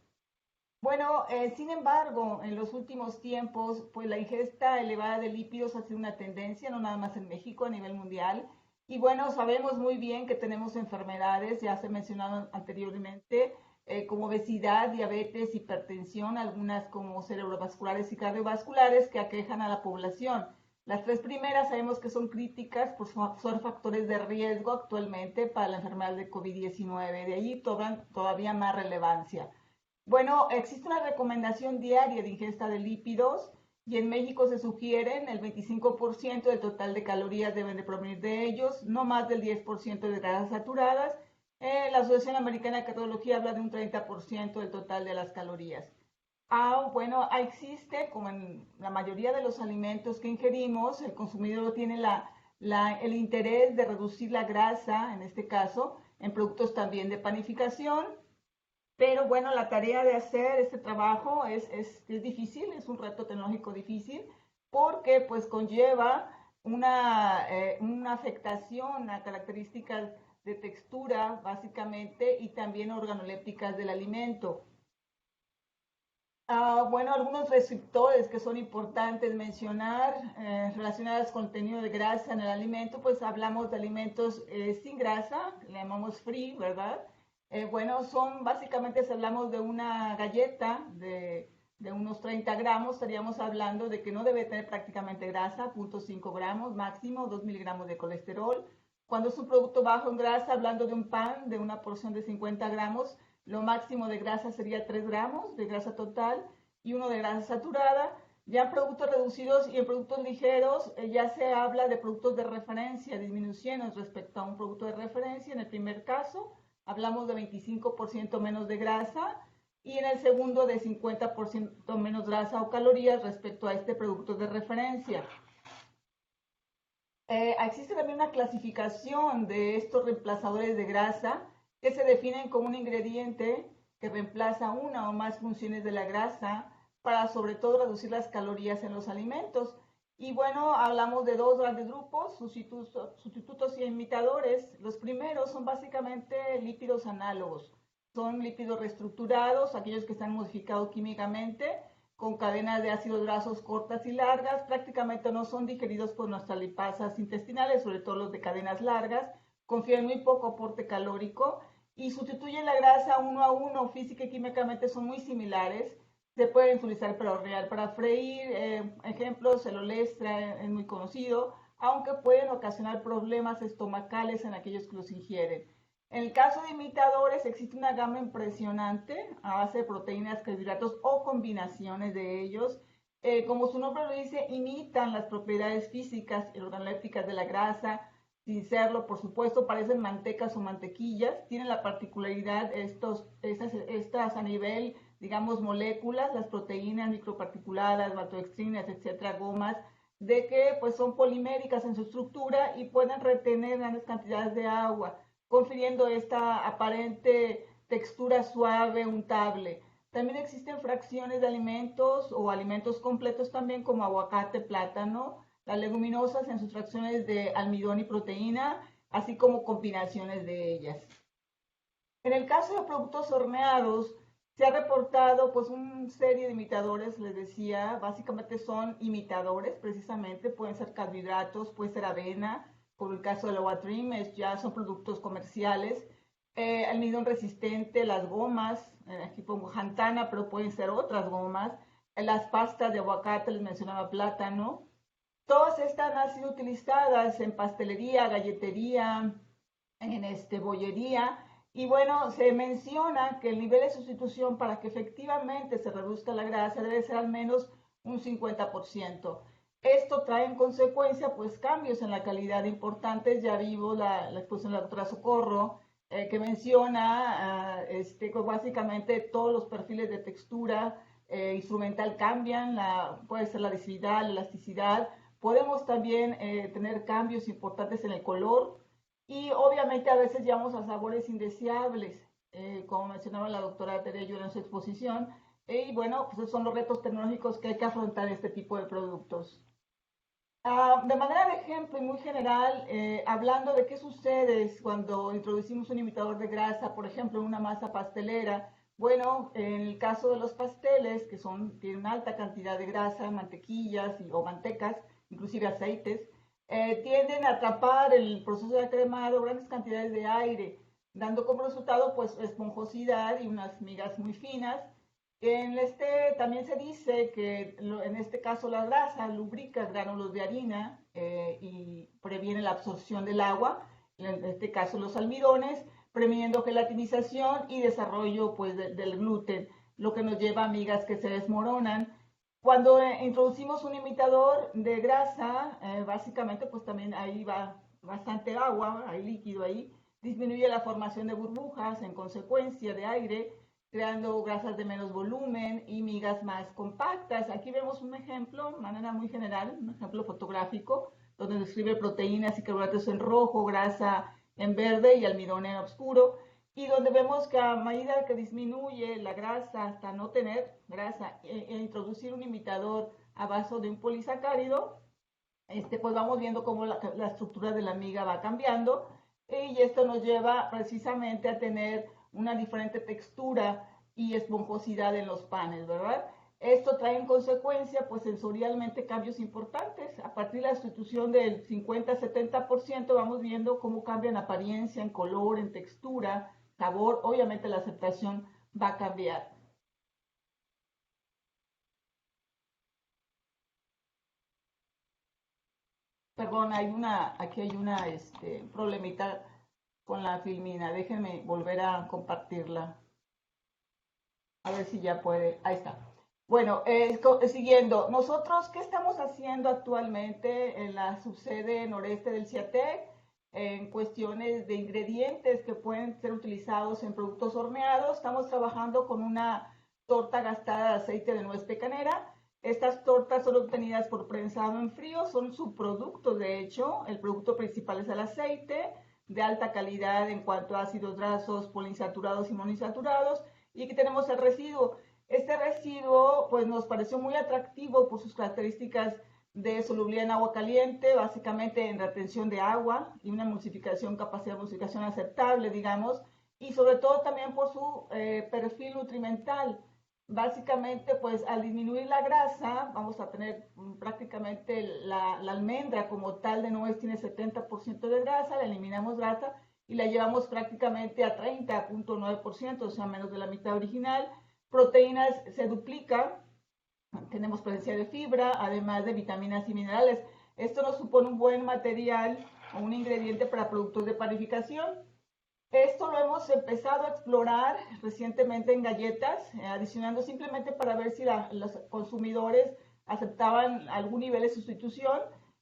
Bueno, sin embargo, en los últimos tiempos, pues la ingesta elevada de lípidos ha sido una tendencia, no nada más en México, a nivel mundial. Y bueno, sabemos muy bien que tenemos enfermedades, ya se mencionaron anteriormente, como obesidad, diabetes, hipertensión, algunas como cerebrovasculares y cardiovasculares que aquejan a la población. Las tres primeras sabemos que son críticas por ser factores de riesgo actualmente para la enfermedad de COVID-19. De allí todavía más relevancia. Bueno, existe una recomendación diaria de ingesta de lípidos y en México se sugieren el 25% del total de calorías deben de provenir de ellos, no más del 10% de grasas saturadas. La Asociación Americana de Cardiología habla de un 30% del total de las calorías. Bueno, existe, como en la mayoría de los alimentos que ingerimos, el consumidor tiene el interés de reducir la grasa, en este caso, en productos también de panificación. Pero bueno, la tarea de hacer este trabajo es difícil, es un reto tecnológico difícil, porque pues conlleva una afectación a características de textura, básicamente, y también organolépticas del alimento. Bueno, algunos restrictores que son importantes mencionar relacionados con contenido de grasa en el alimento, pues hablamos de alimentos sin grasa, le llamamos free, ¿verdad? Bueno, son básicamente, si hablamos de una galleta de unos 30 gramos, estaríamos hablando de que no debe tener prácticamente grasa, 0.5 gramos máximo, 2 miligramos de colesterol. Cuando es un producto bajo en grasa, hablando de un pan de una porción de 50 gramos, lo máximo de grasa sería 3 gramos de grasa total y uno de grasa saturada. Ya en productos reducidos y en productos ligeros ya se habla de productos de referencia, disminuciones respecto a un producto de referencia. En el primer caso hablamos de 25% menos de grasa y en el segundo de 50% menos grasa o calorías respecto a este producto de referencia. Existe también una clasificación de estos reemplazadores de grasa que se definen como un ingrediente que reemplaza una o más funciones de la grasa para sobre todo reducir las calorías en los alimentos. Y bueno, hablamos de dos grandes grupos, sustitutos y imitadores. Los primeros son básicamente lípidos análogos. Son lípidos reestructurados, aquellos que están modificados químicamente, con cadenas de ácidos grasos cortas y largas, prácticamente no son digeridos por nuestras lipasas intestinales, sobre todo los de cadenas largas, confieren muy poco aporte calórico y sustituyen la grasa uno a uno, física y químicamente son muy similares. Se pueden utilizar para hornear, para freír, ejemplos, el olestra es muy conocido, aunque pueden ocasionar problemas estomacales en aquellos que los ingieren. En el caso de imitadores existe una gama impresionante a base de proteínas, carbohidratos o combinaciones de ellos. Como su nombre lo dice, imitan las propiedades físicas y organolépticas de la grasa, sin serlo, por supuesto, parecen mantecas o mantequillas. Tienen la particularidad estas a nivel, digamos, moléculas, las proteínas microparticuladas, maltodextrinas, etcétera, gomas, de que pues son poliméricas en su estructura y pueden retener grandes cantidades de agua, confiriendo esta aparente textura suave, untable. También existen fracciones de alimentos o alimentos completos también como aguacate, plátano, las leguminosas en sus fracciones de almidón y proteína, así como combinaciones de ellas. En el caso de productos horneados, se ha reportado pues una serie de imitadores, les decía, básicamente son imitadores precisamente, pueden ser carbohidratos, puede ser avena, por el caso del agua Dream, ya son productos comerciales, almidón resistente, las gomas, aquí pongo Jantana, pero pueden ser otras gomas, las pastas de aguacate, les mencionaba plátano, todas estas han sido utilizadas en pastelería, galletería, en bollería, y bueno, se menciona que el nivel de sustitución para que efectivamente se reduzca la grasa debe ser al menos un 50%. Esto trae en consecuencia pues cambios en la calidad importantes. Ya vimos la exposición de la doctora Socorro, que menciona pues básicamente todos los perfiles de textura instrumental cambian, puede ser la adhesividad, la elasticidad. Podemos también tener cambios importantes en el color y obviamente a veces llegamos a sabores indeseables, como mencionaba la doctora Terello en su exposición. Y bueno, pues esos son los retos tecnológicos que hay que afrontar este tipo de productos. De manera de ejemplo y muy general, hablando de qué sucede cuando introducimos un imitador de grasa, por ejemplo, en una masa pastelera. Bueno, en el caso de los pasteles, que tienen alta cantidad de grasa, mantequillas o mantecas, inclusive aceites, tienden a atrapar el proceso de cremado grandes cantidades de aire, dando como resultado pues esponjosidad y unas migas muy finas. También se dice que en este caso la grasa lubrica gránulos de harina y previene la absorción del agua, en este caso los almidones, previniendo gelatinización y desarrollo pues, del gluten, lo que nos lleva a migas que se desmoronan. Cuando introducimos un imitador de grasa, básicamente pues también ahí va bastante agua, hay líquido ahí, disminuye la formación de burbujas en consecuencia de aire, creando grasas de menos volumen y migas más compactas. Aquí vemos un ejemplo, de manera muy general, un ejemplo fotográfico, donde describe proteínas y carbohidratos en rojo, grasa en verde y almidón en oscuro, y donde vemos que a medida que disminuye la grasa hasta no tener grasa e introducir un imitador a base de un polisacárido, pues vamos viendo cómo la estructura de la miga va cambiando, y esto nos lleva precisamente a tener una diferente textura y esponjosidad en los panes, ¿verdad? Esto trae en consecuencia, pues sensorialmente cambios importantes. A partir de la sustitución del 50-70%, vamos viendo cómo cambia en apariencia, en color, en textura, sabor. Obviamente la aceptación va a cambiar. Perdón, aquí hay una problemita con la filmina. Déjenme volver a compartirla. A ver si ya puede. Ahí está. Bueno, siguiendo, nosotros, ¿qué estamos haciendo actualmente en la subsede noreste del CIATEC? En cuestiones de ingredientes que pueden ser utilizados en productos horneados, estamos trabajando con una torta gastada de aceite de nuez pecanera. Estas tortas son obtenidas por prensado en frío, son subproductos de hecho. El producto principal es el aceite, de alta calidad en cuanto a ácidos grasos, poliinsaturados y monoinsaturados, y aquí tenemos el residuo. Este residuo pues nos pareció muy atractivo por sus características de solubilidad en agua caliente, básicamente en retención de agua y una capacidad de emulsificación aceptable, digamos, y sobre todo también por su perfil nutrimental. Básicamente, pues al disminuir la grasa, vamos a tener prácticamente la almendra como tal de nuez tiene 70% de grasa, la eliminamos grasa y la llevamos prácticamente a 30.9%, o sea, menos de la mitad original. Proteínas se duplican, tenemos presencia de fibra, además de vitaminas y minerales. Esto nos supone un buen material o un ingrediente para productos de panificación. Esto lo hemos empezado a explorar recientemente en galletas, adicionando simplemente para ver si los consumidores aceptaban algún nivel de sustitución.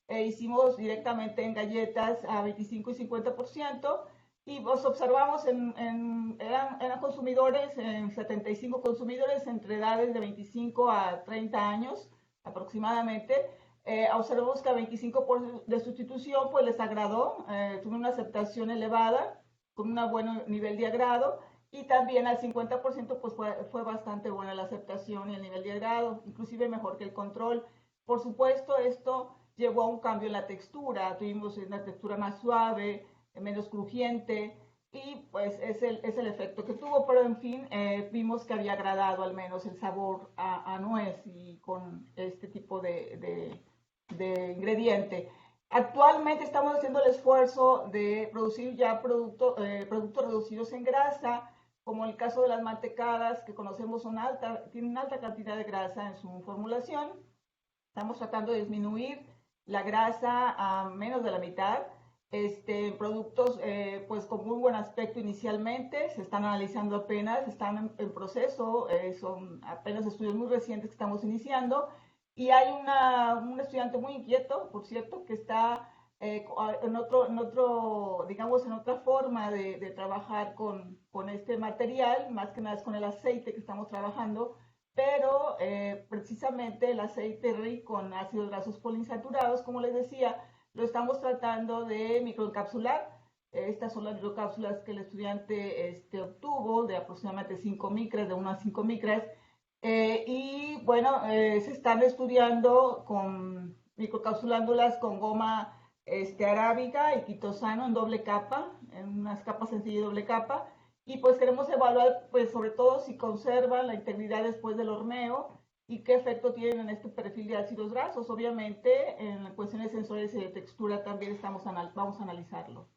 Hicimos directamente en galletas a 25 y 50%, y pues observamos eran consumidores, 75 consumidores entre edades de 25 a 30 años aproximadamente. Observamos que a 25% de sustitución pues les agradó, tuvo una aceptación elevada con un buen nivel de agrado, y también al 50% pues fue bastante buena la aceptación y el nivel de agrado, inclusive mejor que el control. Por supuesto, esto llevó a un cambio en la textura, tuvimos una textura más suave, menos crujiente, y pues es el efecto que tuvo, pero en fin, vimos que había agradado al menos el sabor a nuez y con este tipo de ingrediente. Actualmente estamos haciendo el esfuerzo de producir ya productos reducidos en grasa, como el caso de las mantecadas, que conocemos tienen alta cantidad de grasa en su formulación. Estamos tratando de disminuir la grasa a menos de la mitad. Productos pues con muy buen aspecto inicialmente, se están analizando apenas, están en proceso, son apenas estudios muy recientes que estamos iniciando. Y hay un estudiante muy inquieto, por cierto, que está digamos, en otra forma de trabajar con este material, más que nada es con el aceite que estamos trabajando, pero precisamente el aceite rico en ácidos grasos poliinsaturados, como les decía, lo estamos tratando de microencapsular. Estas son las microcápsulas que el estudiante obtuvo de aproximadamente 5 micras, de 1 a 5 micras. Y bueno, se están estudiando microcapsulándolas con goma arábiga y quitosano en doble capa, en unas capas sencillas y doble capa. Y pues queremos evaluar, pues sobre todo si conservan la integridad después del horneo y qué efecto tienen en este perfil de ácidos grasos. Obviamente, en cuestiones sensoriales y de textura también vamos a analizarlo.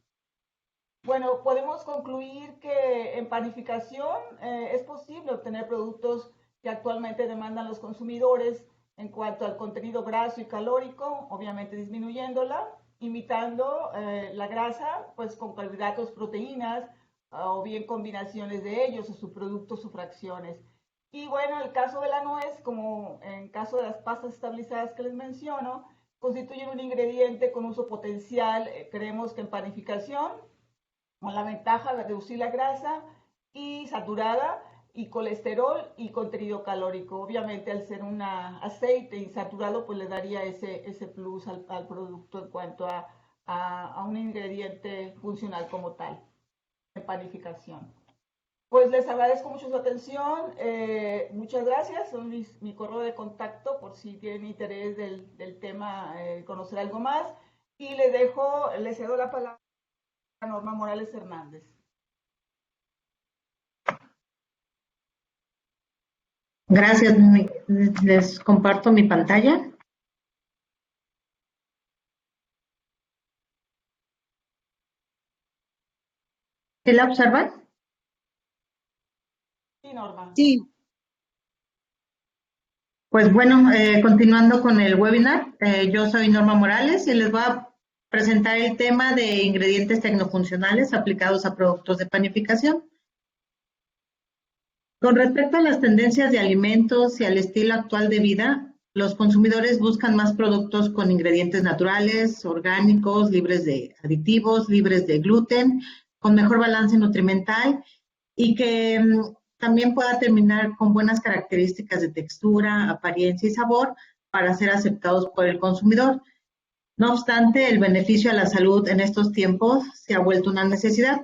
Bueno, podemos concluir que en panificación es posible obtener productos que actualmente demandan los consumidores en cuanto al contenido graso y calórico, obviamente disminuyéndola, imitando la grasa, pues con carbohidratos, proteínas, o bien combinaciones de ellos, o subproductos o fracciones. Y bueno, en el caso de la nuez, como en caso de las pastas estabilizadas que les menciono, constituyen un ingrediente con uso potencial, creemos que en panificación, con la ventaja de reducir la grasa y saturada y colesterol y contenido calórico. Obviamente al ser un aceite insaturado pues le daría ese plus al producto en cuanto a un ingrediente funcional como tal, de panificación. Pues les agradezco mucho su atención, muchas gracias, son mi correo de contacto por si tienen interés del tema, conocer algo más, y les cedo la palabra a Norma Morales Hernández. Gracias. Les comparto mi pantalla. ¿Sí la observan? Sí, Norma. Sí. Pues bueno, continuando con el webinar, yo soy Norma Morales y les voy a presentar el tema de ingredientes tecnofuncionales aplicados a productos de panificación. Con respecto a las tendencias de alimentos y al estilo actual de vida, los consumidores buscan más productos con ingredientes naturales, orgánicos, libres de aditivos, libres de gluten, con mejor balance nutrimental y que también pueda terminar con buenas características de textura, apariencia y sabor para ser aceptados por el consumidor. No obstante, el beneficio a la salud en estos tiempos se ha vuelto una necesidad,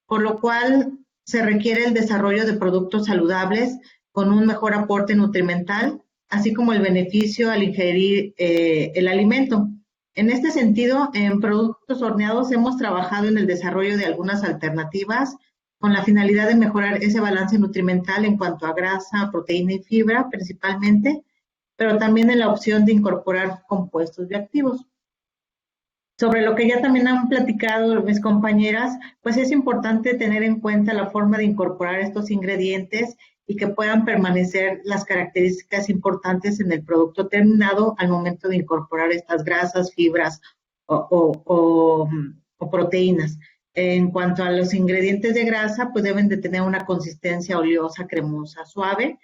por lo cual se requiere el desarrollo de productos saludables con un mejor aporte nutrimental, así como el beneficio al ingerir el alimento. En este sentido, en productos horneados hemos trabajado en el desarrollo de algunas alternativas con la finalidad de mejorar ese balance nutrimental en cuanto a grasa, proteína y fibra principalmente, pero también en la opción de incorporar compuestos bioactivos. Sobre lo que ya también han platicado mis compañeras, pues es importante tener en cuenta la forma de incorporar estos ingredientes y que puedan permanecer las características importantes en el producto terminado al momento de incorporar estas grasas, fibras o proteínas. En cuanto a los ingredientes de grasa, pues deben de tener una consistencia oleosa, cremosa, suave.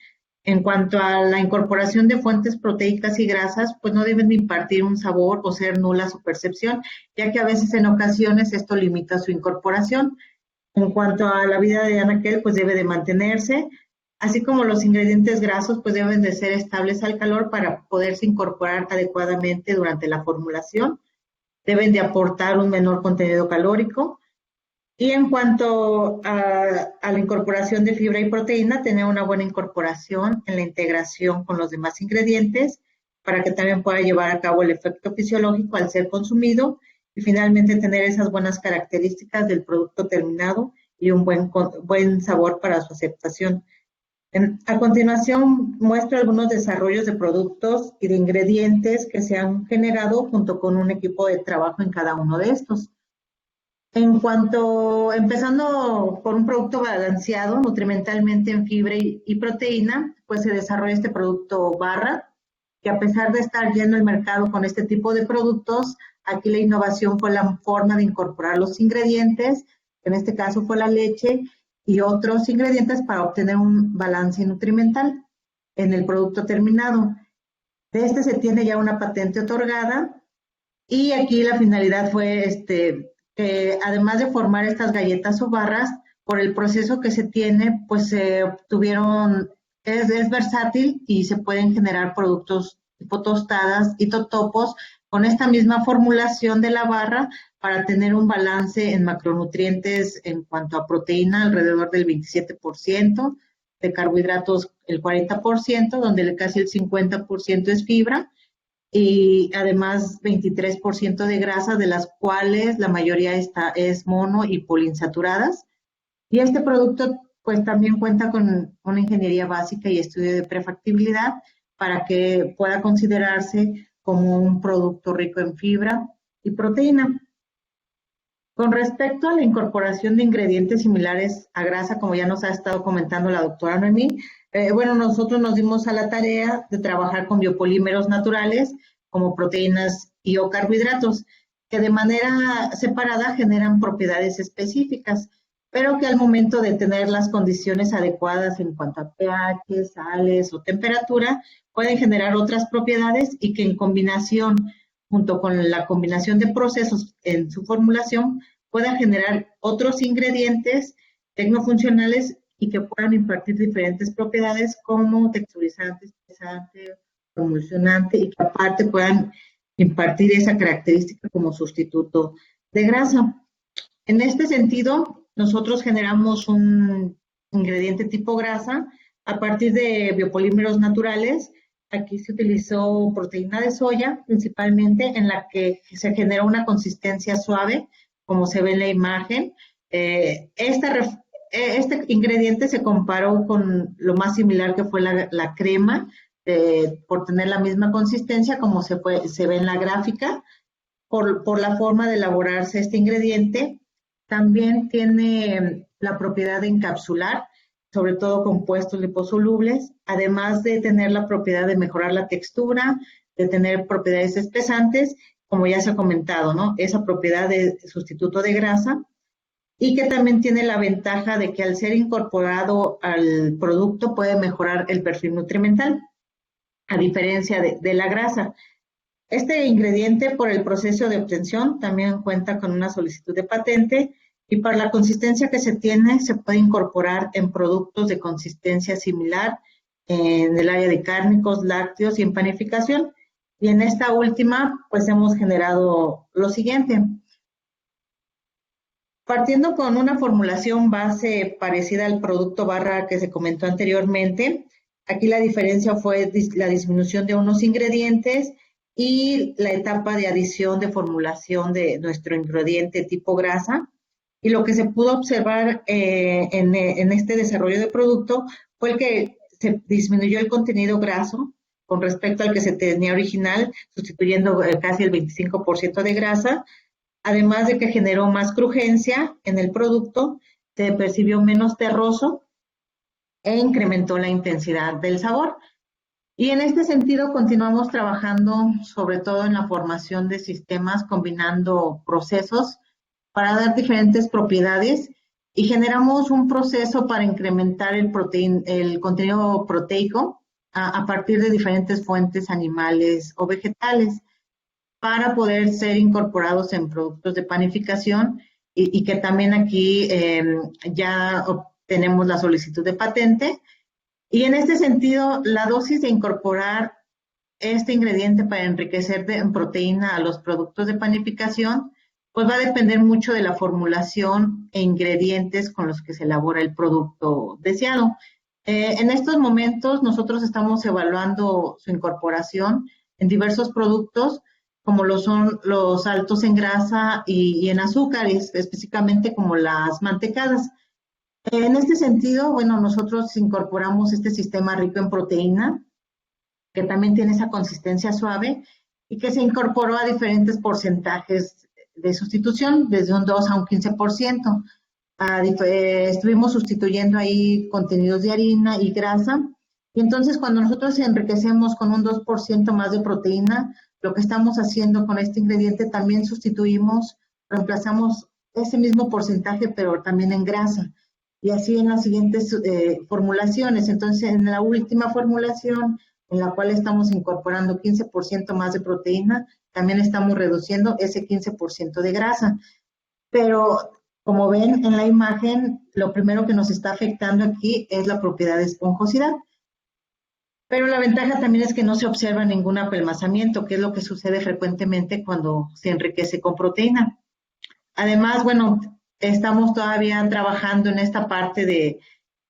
En cuanto a la incorporación de fuentes proteicas y grasas, pues no deben de impartir un sabor o ser nula su percepción, ya que a veces en ocasiones esto limita su incorporación. En cuanto a la vida de anaquel, pues debe de mantenerse, así como los ingredientes grasos, pues deben de ser estables al calor para poderse incorporar adecuadamente durante la formulación. Deben de aportar un menor contenido calórico. Y en cuanto a la incorporación de fibra y proteína, tener una buena incorporación en la integración con los demás ingredientes para que también pueda llevar a cabo el efecto fisiológico al ser consumido y finalmente tener esas buenas características del producto terminado y un buen sabor para su aceptación. A continuación, muestro algunos desarrollos de productos y de ingredientes que se han generado junto con un equipo de trabajo en cada uno de estos. Empezando por un producto balanceado nutrimentalmente en fibra y proteína, pues se desarrolla este producto barra, que a pesar de estar lleno el mercado con este tipo de productos, aquí la innovación fue la forma de incorporar los ingredientes, que en este caso fue la leche, y otros ingredientes para obtener un balance nutrimental en el producto terminado. De este se tiene ya una patente otorgada, y aquí la finalidad fue además de formar estas galletas o barras, por el proceso que se tiene, pues se obtuvieron, es versátil y se pueden generar productos tipo tostadas y totopos con esta misma formulación de la barra para tener un balance en macronutrientes en cuanto a proteína alrededor del 27%, de carbohidratos el 40%, donde casi el 50% es fibra, y además 23% de grasas, de las cuales la mayoría es mono y poliinsaturadas. Y este producto pues también cuenta con una ingeniería básica y estudio de prefactibilidad para que pueda considerarse como un producto rico en fibra y proteína. Con respecto a la incorporación de ingredientes similares a grasa, como ya nos ha estado comentando la doctora Noemí, bueno, nosotros nos dimos a la tarea de trabajar con biopolímeros naturales como proteínas y o carbohidratos, que de manera separada generan propiedades específicas, pero que al momento de tener las condiciones adecuadas en cuanto a pH, sales o temperatura, pueden generar otras propiedades y que en combinación, junto con la combinación de procesos en su formulación, puedan generar otros ingredientes tecnofuncionales y que puedan impartir diferentes propiedades como texturizante, espesante, emulsionante y que aparte puedan impartir esa característica como sustituto de grasa. En este sentido, nosotros generamos un ingrediente tipo grasa a partir de biopolímeros naturales. Aquí se utilizó proteína de soya principalmente, en la que se generó una consistencia suave, como se ve en la imagen. este ingrediente se comparó con lo más similar que fue la crema, por tener la misma consistencia como se ve en la gráfica, por la forma de elaborarse este ingrediente. También tiene la propiedad de encapsular, sobre todo compuestos liposolubles, además de tener la propiedad de mejorar la textura, de tener propiedades espesantes, como ya se ha comentado, ¿no? Esa propiedad de sustituto de grasa, y que también tiene la ventaja de que al ser incorporado al producto puede mejorar el perfil nutrimental, a diferencia de la grasa. Este ingrediente, por el proceso de obtención, también cuenta con una solicitud de patente, y para la consistencia que se tiene, se puede incorporar en productos de consistencia similar en el área de cárnicos, lácteos y en panificación. Y en esta última, pues hemos generado lo siguiente. Partiendo con una formulación base parecida al producto barra que se comentó anteriormente, aquí la diferencia fue la disminución de unos ingredientes y la etapa de adición de formulación de nuestro ingrediente tipo grasa. Y lo que se pudo observar en este desarrollo de producto fue el que se disminuyó el contenido graso con respecto al que se tenía original, sustituyendo casi el 25% de grasa, además de que generó más crujencia en el producto, se percibió menos terroso e incrementó la intensidad del sabor. Y en este sentido continuamos trabajando sobre todo en la formación de sistemas combinando procesos para dar diferentes propiedades, y generamos un proceso para incrementar el contenido proteico a partir de diferentes fuentes animales o vegetales, para poder ser incorporados en productos de panificación, y que también aquí ya obtenemos la solicitud de patente. Y en este sentido, la dosis de incorporar este ingrediente para enriquecer en proteína a los productos de panificación, pues va a depender mucho de la formulación e ingredientes con los que se elabora el producto deseado. En estos momentos nosotros estamos evaluando su incorporación en diversos productos, como lo son los altos en grasa y en azúcares, específicamente como las mantecadas. En este sentido, bueno, nosotros incorporamos este sistema rico en proteína, que también tiene esa consistencia suave y que se incorporó a diferentes porcentajes de sustitución, desde un 2 a un 15%. Estuvimos sustituyendo ahí contenidos de harina y grasa, y entonces cuando nosotros enriquecemos con un 2% más de proteína, lo que estamos haciendo con este ingrediente también reemplazamos ese mismo porcentaje, pero también en grasa, y así en las siguientes formulaciones. Entonces, en la última formulación, en la cual estamos incorporando 15% más de proteína, también estamos reduciendo ese 15% de grasa. Pero, como ven en la imagen, lo primero que nos está afectando aquí es la propiedad de esponjosidad. Pero la ventaja también es que no se observa ningún apelmazamiento, que es lo que sucede frecuentemente cuando se enriquece con proteína. Además, bueno, estamos todavía trabajando en esta parte de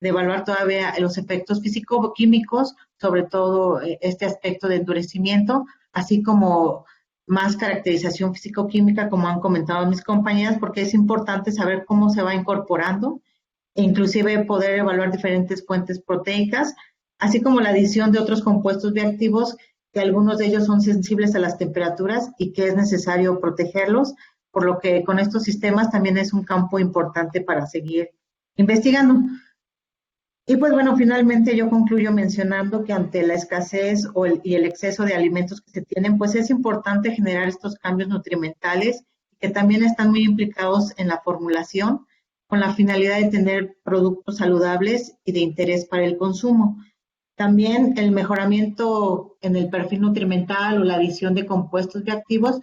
evaluar todavía los efectos físico-químicos, sobre todo este aspecto de endurecimiento, así como más caracterización físico-química, como han comentado mis compañeras, porque es importante saber cómo se va incorporando, e inclusive poder evaluar diferentes fuentes proteicas, así como la adición de otros compuestos bioactivos, que algunos de ellos son sensibles a las temperaturas y que es necesario protegerlos, por lo que con estos sistemas también es un campo importante para seguir investigando. Y pues bueno, finalmente yo concluyo mencionando que ante la escasez y el exceso de alimentos que se tienen, pues es importante generar estos cambios nutrimentales, que también están muy implicados en la formulación, con la finalidad de tener productos saludables y de interés para el consumo. También el mejoramiento en el perfil nutrimental o la adición de compuestos bioactivos,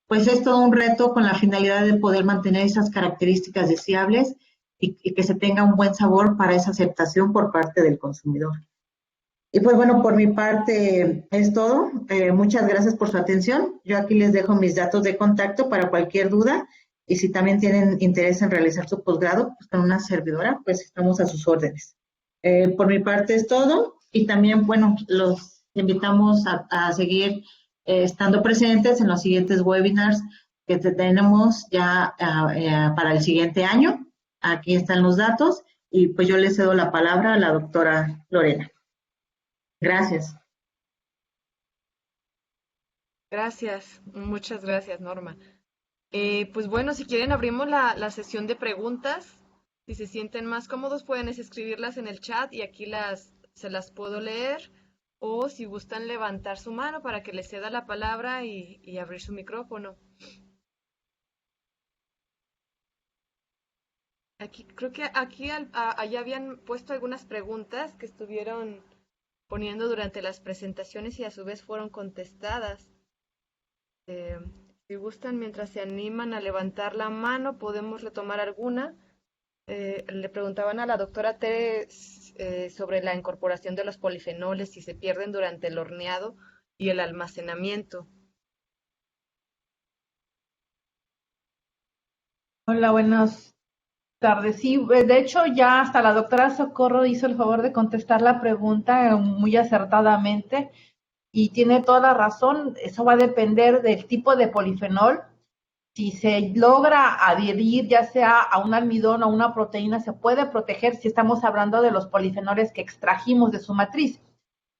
pues es todo un reto con la finalidad de poder mantener esas características deseables y que se tenga un buen sabor para esa aceptación por parte del consumidor. Y pues bueno, por mi parte es todo. Muchas gracias por su atención. Yo aquí les dejo mis datos de contacto para cualquier duda, y si también tienen interés en realizar su posgrado, pues con una servidora, pues estamos a sus órdenes. Por mi parte es todo, y también, bueno, los invitamos a seguir estando presentes en los siguientes webinars que tenemos ya para el siguiente año. Aquí están los datos, Y pues yo le cedo la palabra a la doctora Lorena. Gracias. Gracias, muchas gracias, Norma. Pues bueno, si quieren abrimos la sesión de preguntas. Si se sienten más cómodos pueden escribirlas en el chat y aquí se las puedo leer. O si gustan levantar su mano para que les ceda la palabra y abrir su micrófono. Aquí, creo que allá habían puesto algunas preguntas que estuvieron poniendo durante las presentaciones y a su vez fueron contestadas. Eh, si gustan, mientras se animan a levantar la mano, podemos retomar alguna. Le preguntaban a la doctora Tere sobre la incorporación de los polifenoles, si se pierden durante el horneado y el almacenamiento. Hola, buenas tardes. Sí, de hecho ya hasta la doctora Socorro hizo el favor de contestar la pregunta muy acertadamente y tiene toda la razón. Eso va a depender del tipo de polifenol. Si se logra adherir ya sea a un almidón o a una proteína, se puede proteger si estamos hablando de los polifenoles que extrajimos de su matriz.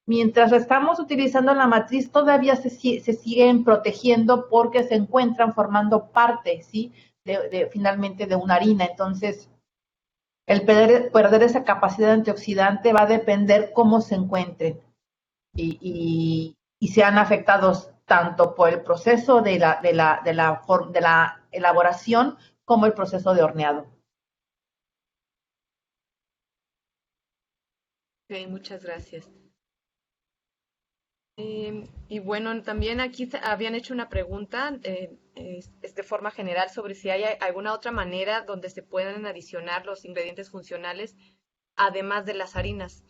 Mientras estamos utilizando la matriz, todavía se siguen protegiendo porque se encuentran formando parte, ¿sí? Finalmente de una harina. Entonces, el perder esa capacidad antioxidante va a depender cómo se encuentren y sean afectados tanto por el proceso de la elaboración como el proceso de horneado. Ok, muchas gracias. Y bueno, también aquí habían hecho una pregunta es de forma general sobre si hay alguna otra manera donde se puedan adicionar los ingredientes funcionales además de las harinas.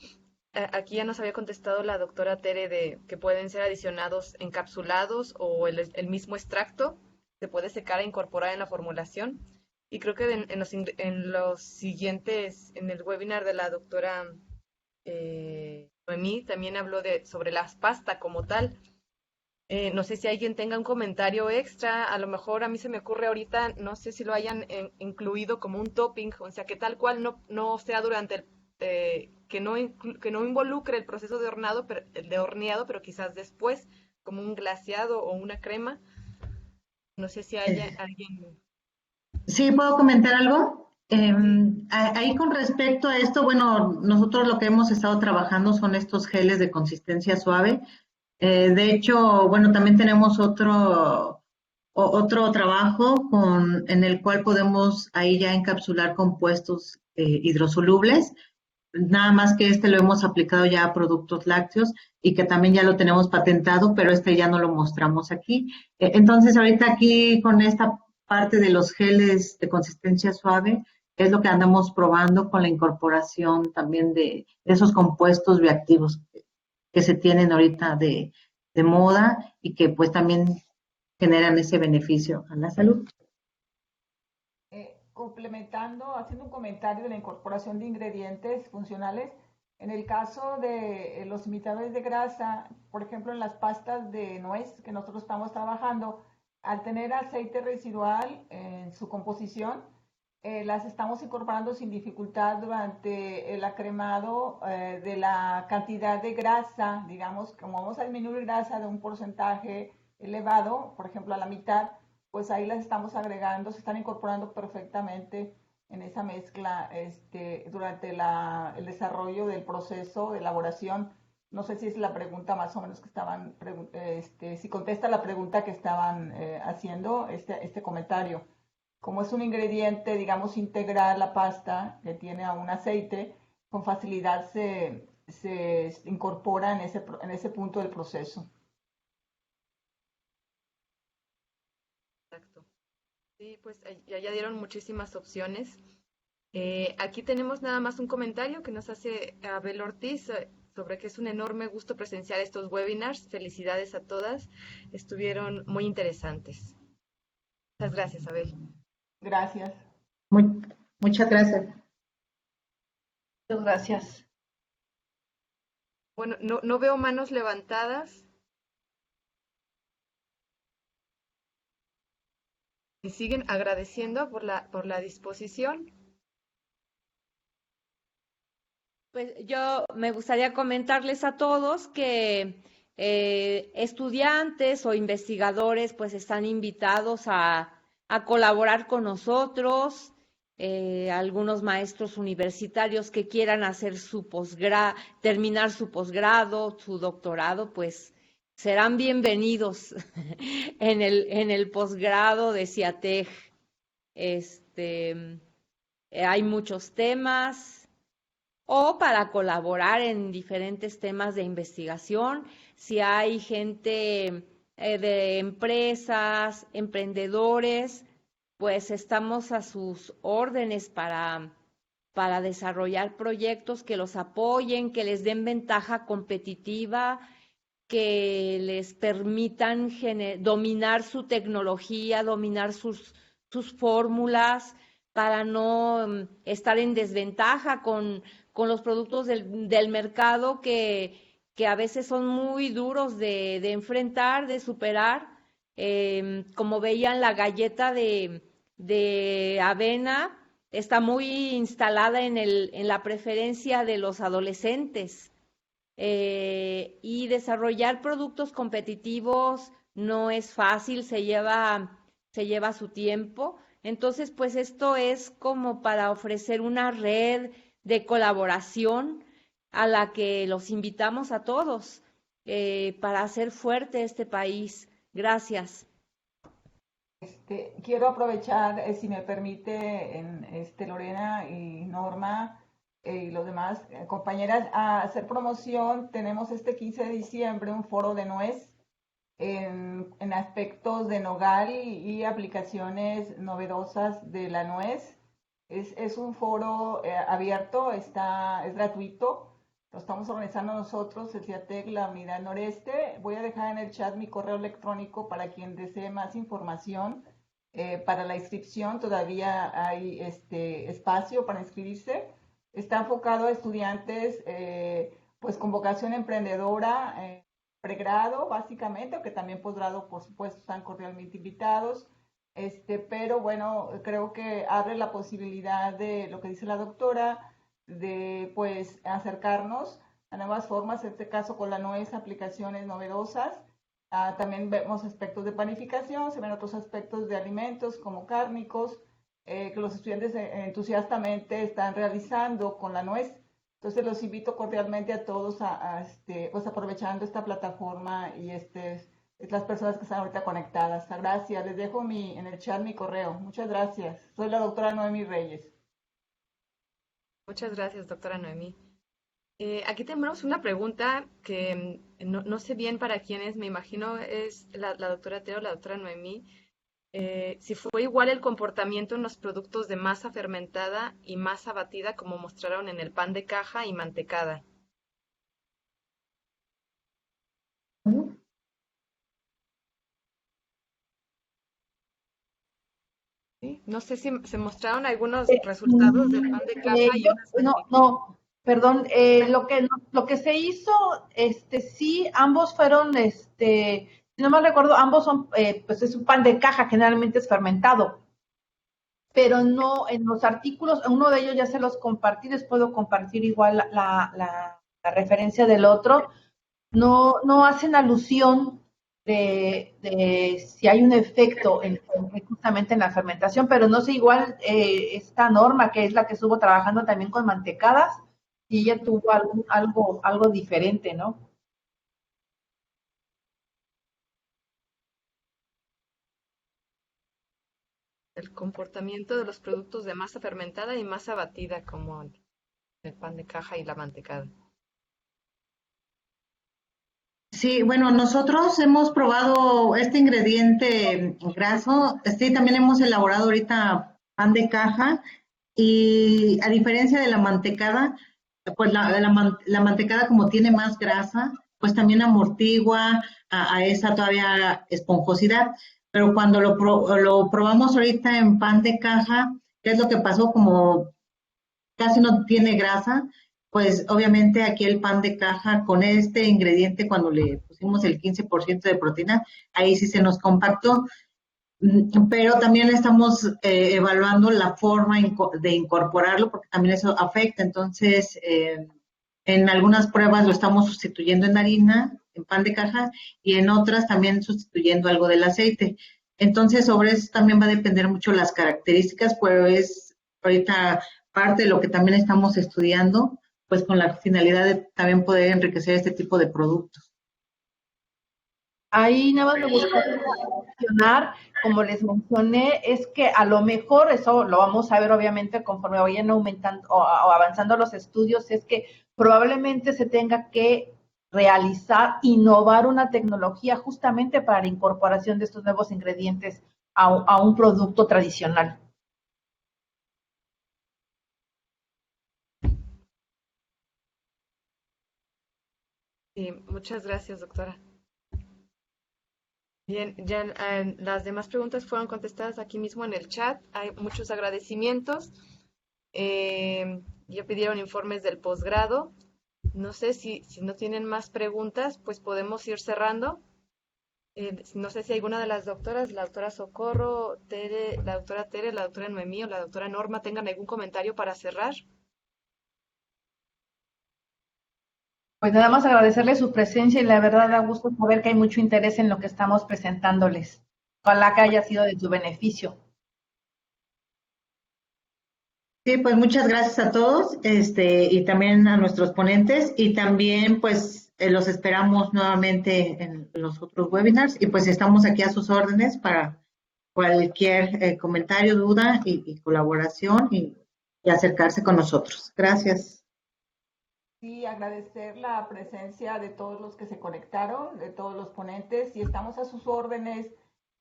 Aquí ya nos había contestado la doctora Tere de que pueden ser adicionados encapsulados o el mismo extracto se puede secar e incorporar en la formulación. Y creo que en los siguientes, en el webinar de la doctora Noemí también habló sobre la pasta como tal. No sé si alguien tenga un comentario extra, a lo mejor a mí se me ocurre ahorita, no sé si lo hayan incluido como un topping, o sea, que tal cual no sea durante que no involucre el proceso de horneado, pero quizás después, como un glaseado o una crema. No sé si haya alguien. ¿Sí puedo comentar algo? Ahí con respecto a esto, bueno, nosotros lo que hemos estado trabajando son estos geles de consistencia suave. De hecho, bueno, también tenemos otro trabajo en el cual podemos ahí ya encapsular compuestos hidrosolubles, nada más que este lo hemos aplicado ya a productos lácteos y que también ya lo tenemos patentado, pero este ya no lo mostramos aquí. Entonces, ahorita aquí con esta parte de los geles de consistencia suave, es lo que andamos probando con la incorporación también de esos compuestos bioactivos que se tienen ahorita de moda y que pues también generan ese beneficio a la salud. Complementando, haciendo un comentario de la incorporación de ingredientes funcionales, en el caso de los imitadores de grasa, por ejemplo, en las pastas de nuez que nosotros estamos trabajando, al tener aceite residual en su composición, las estamos incorporando sin dificultad durante el acremado de la cantidad de grasa, digamos, como vamos a disminuir grasa de un porcentaje elevado, por ejemplo, a la mitad, pues ahí las estamos agregando, se están incorporando perfectamente en esa mezcla durante el desarrollo del proceso de elaboración. No sé si es la pregunta más o menos que estaban, si contesta la pregunta que estaban haciendo este comentario. Como es un ingrediente, digamos, integral, la pasta que tiene a un aceite, con facilidad se incorpora en ese punto del proceso. Exacto. Sí, pues ya dieron muchísimas opciones. Aquí tenemos nada más un comentario que nos hace Abel Ortiz sobre que es un enorme gusto presenciar estos webinars. Felicidades a todas. Estuvieron muy interesantes. Muchas gracias, Abel. Gracias. Muchas gracias. Muchas gracias. Bueno, no veo manos levantadas. Y siguen agradeciendo por la disposición. Pues yo me gustaría comentarles a todos que estudiantes o investigadores pues están invitados a colaborar con nosotros, algunos maestros universitarios que quieran hacer terminar su posgrado, su doctorado, pues serán bienvenidos en el posgrado de CIATEG. Este, hay muchos temas o para colaborar en diferentes temas de investigación. Si hay gente de empresas, emprendedores, pues estamos a sus órdenes para desarrollar proyectos que los apoyen, que les den ventaja competitiva, que les permitan dominar su tecnología, dominar sus fórmulas para no estar en desventaja con los productos del mercado que a veces son muy duros de enfrentar, de superar. Como veían, la galleta de avena está muy instalada en la preferencia de los adolescentes. Y desarrollar productos competitivos no es fácil, se lleva su tiempo. Entonces, pues esto es como para ofrecer una red de colaboración a la que los invitamos a todos para hacer fuerte este país. Gracias. Quiero aprovechar, si me permite, Lorena y Norma y los demás compañeras, a hacer promoción. Tenemos este 15 de diciembre un foro de nuez en aspectos de nogal y aplicaciones novedosas de la nuez. Es un foro abierto, es gratuito. Lo estamos organizando nosotros, el CIATEG, la Unidad Noreste. Voy a dejar en el chat mi correo electrónico para quien desee más información. Para la inscripción todavía hay espacio para inscribirse. Está enfocado a estudiantes pues con vocación emprendedora, pregrado básicamente, aunque también posgrado, por supuesto, están cordialmente invitados. Pero bueno, creo que abre la posibilidad de lo que dice la doctora, de pues acercarnos a nuevas formas, en este caso con la nuez, aplicaciones novedosas. También vemos aspectos de panificación, se ven otros aspectos de alimentos como cárnicos, que los estudiantes entusiastamente están realizando con la nuez. Entonces los invito cordialmente a todos pues aprovechando esta plataforma y las personas que están ahorita conectadas. Gracias, les dejo en el chat mi correo. Muchas gracias. Soy la doctora Noemi Reyes. Muchas gracias, doctora Noemí. Aquí tenemos una pregunta que no sé bien para quién es, me imagino es la doctora Teo, la doctora Noemí. Si fue igual el comportamiento en los productos de masa fermentada y masa batida como mostraron en el pan de caja y mantecada. ¿Sí? No sé si se mostraron algunos resultados del pan de caja y Perdón, lo que se hizo, sí, ambos fueron, si no mal recuerdo, ambos son, pues es un pan de caja, generalmente es fermentado, pero no en los artículos, uno de ellos ya se los compartí, les puedo compartir igual la referencia del otro, no hacen alusión de si hay un efecto justamente en la fermentación, pero no sé, igual esta Norma, que es la que estuvo trabajando también con mantecadas, y ella tuvo algo diferente, ¿no? El comportamiento de los productos de masa fermentada y masa batida como el pan de caja y la mantecada. Sí, bueno, nosotros hemos probado este ingrediente graso, también hemos elaborado ahorita pan de caja y a diferencia de la mantecada, pues la mantecada como tiene más grasa, pues también amortigua a esa todavía esponjosidad, pero cuando lo probamos ahorita en pan de caja, ¿qué es lo que pasó? Como casi no tiene grasa, pues obviamente aquí el pan de caja con este ingrediente, cuando le pusimos el 15% de proteína, ahí sí se nos compactó, pero también estamos evaluando la forma de incorporarlo, porque también eso afecta. Entonces, En algunas pruebas lo estamos sustituyendo en harina, en pan de caja, y en otras también sustituyendo algo del aceite. Entonces, sobre eso también va a depender mucho las características, pero es ahorita parte de lo que también estamos estudiando, pues con la finalidad de también poder enriquecer este tipo de productos. Ahí nada más me gustaría mencionar, como les mencioné, es que a lo mejor eso lo vamos a ver obviamente conforme vayan aumentando o avanzando los estudios, es que probablemente se tenga que realizar, innovar una tecnología justamente para la incorporación de estos nuevos ingredientes a un producto tradicional. Sí, muchas gracias, doctora. Bien, ya las demás preguntas fueron contestadas aquí mismo en el chat. Hay muchos agradecimientos. Ya pidieron informes del posgrado. No sé si no tienen más preguntas, pues podemos ir cerrando. No sé si alguna de las doctoras, la doctora Socorro, Tere, la doctora Tere, la doctora Noemí o la doctora Norma tengan algún comentario para cerrar. Pues nada más agradecerle su presencia y la verdad da gusto saber que hay mucho interés en lo que estamos presentándoles. Ojalá que haya sido de su beneficio. Sí, pues muchas gracias a todos, y también a nuestros ponentes, y también pues los esperamos nuevamente en los otros webinars, y pues estamos aquí a sus órdenes para cualquier comentario, duda y colaboración y acercarse con nosotros. Gracias. Sí, agradecer la presencia de todos los que se conectaron, de todos los ponentes, y estamos a sus órdenes.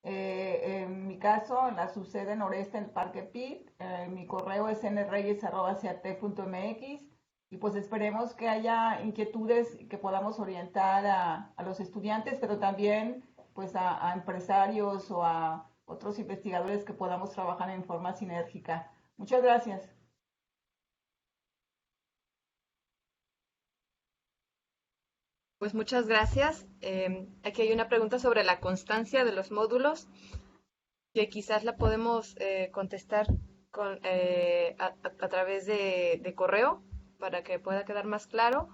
En mi caso, en la subsede noreste en Parque Pit, mi correo es nreyes@seate.mx, y pues esperemos que haya inquietudes y que podamos orientar a los estudiantes, pero también pues a empresarios o a otros investigadores que podamos trabajar en forma sinérgica. Muchas gracias. Pues muchas gracias. Aquí hay una pregunta sobre la constancia de los módulos, que quizás la podemos contestar a través de correo para que pueda quedar más claro.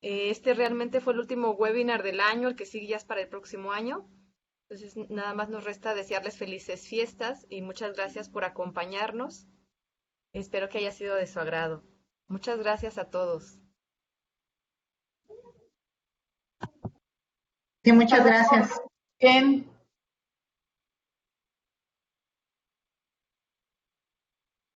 Este realmente fue el último webinar del año, el que sigue ya es para el próximo año. Entonces, nada más nos resta desearles felices fiestas y muchas gracias por acompañarnos. Espero que haya sido de su agrado. Muchas gracias a todos. Sí, muchas gracias. Bien.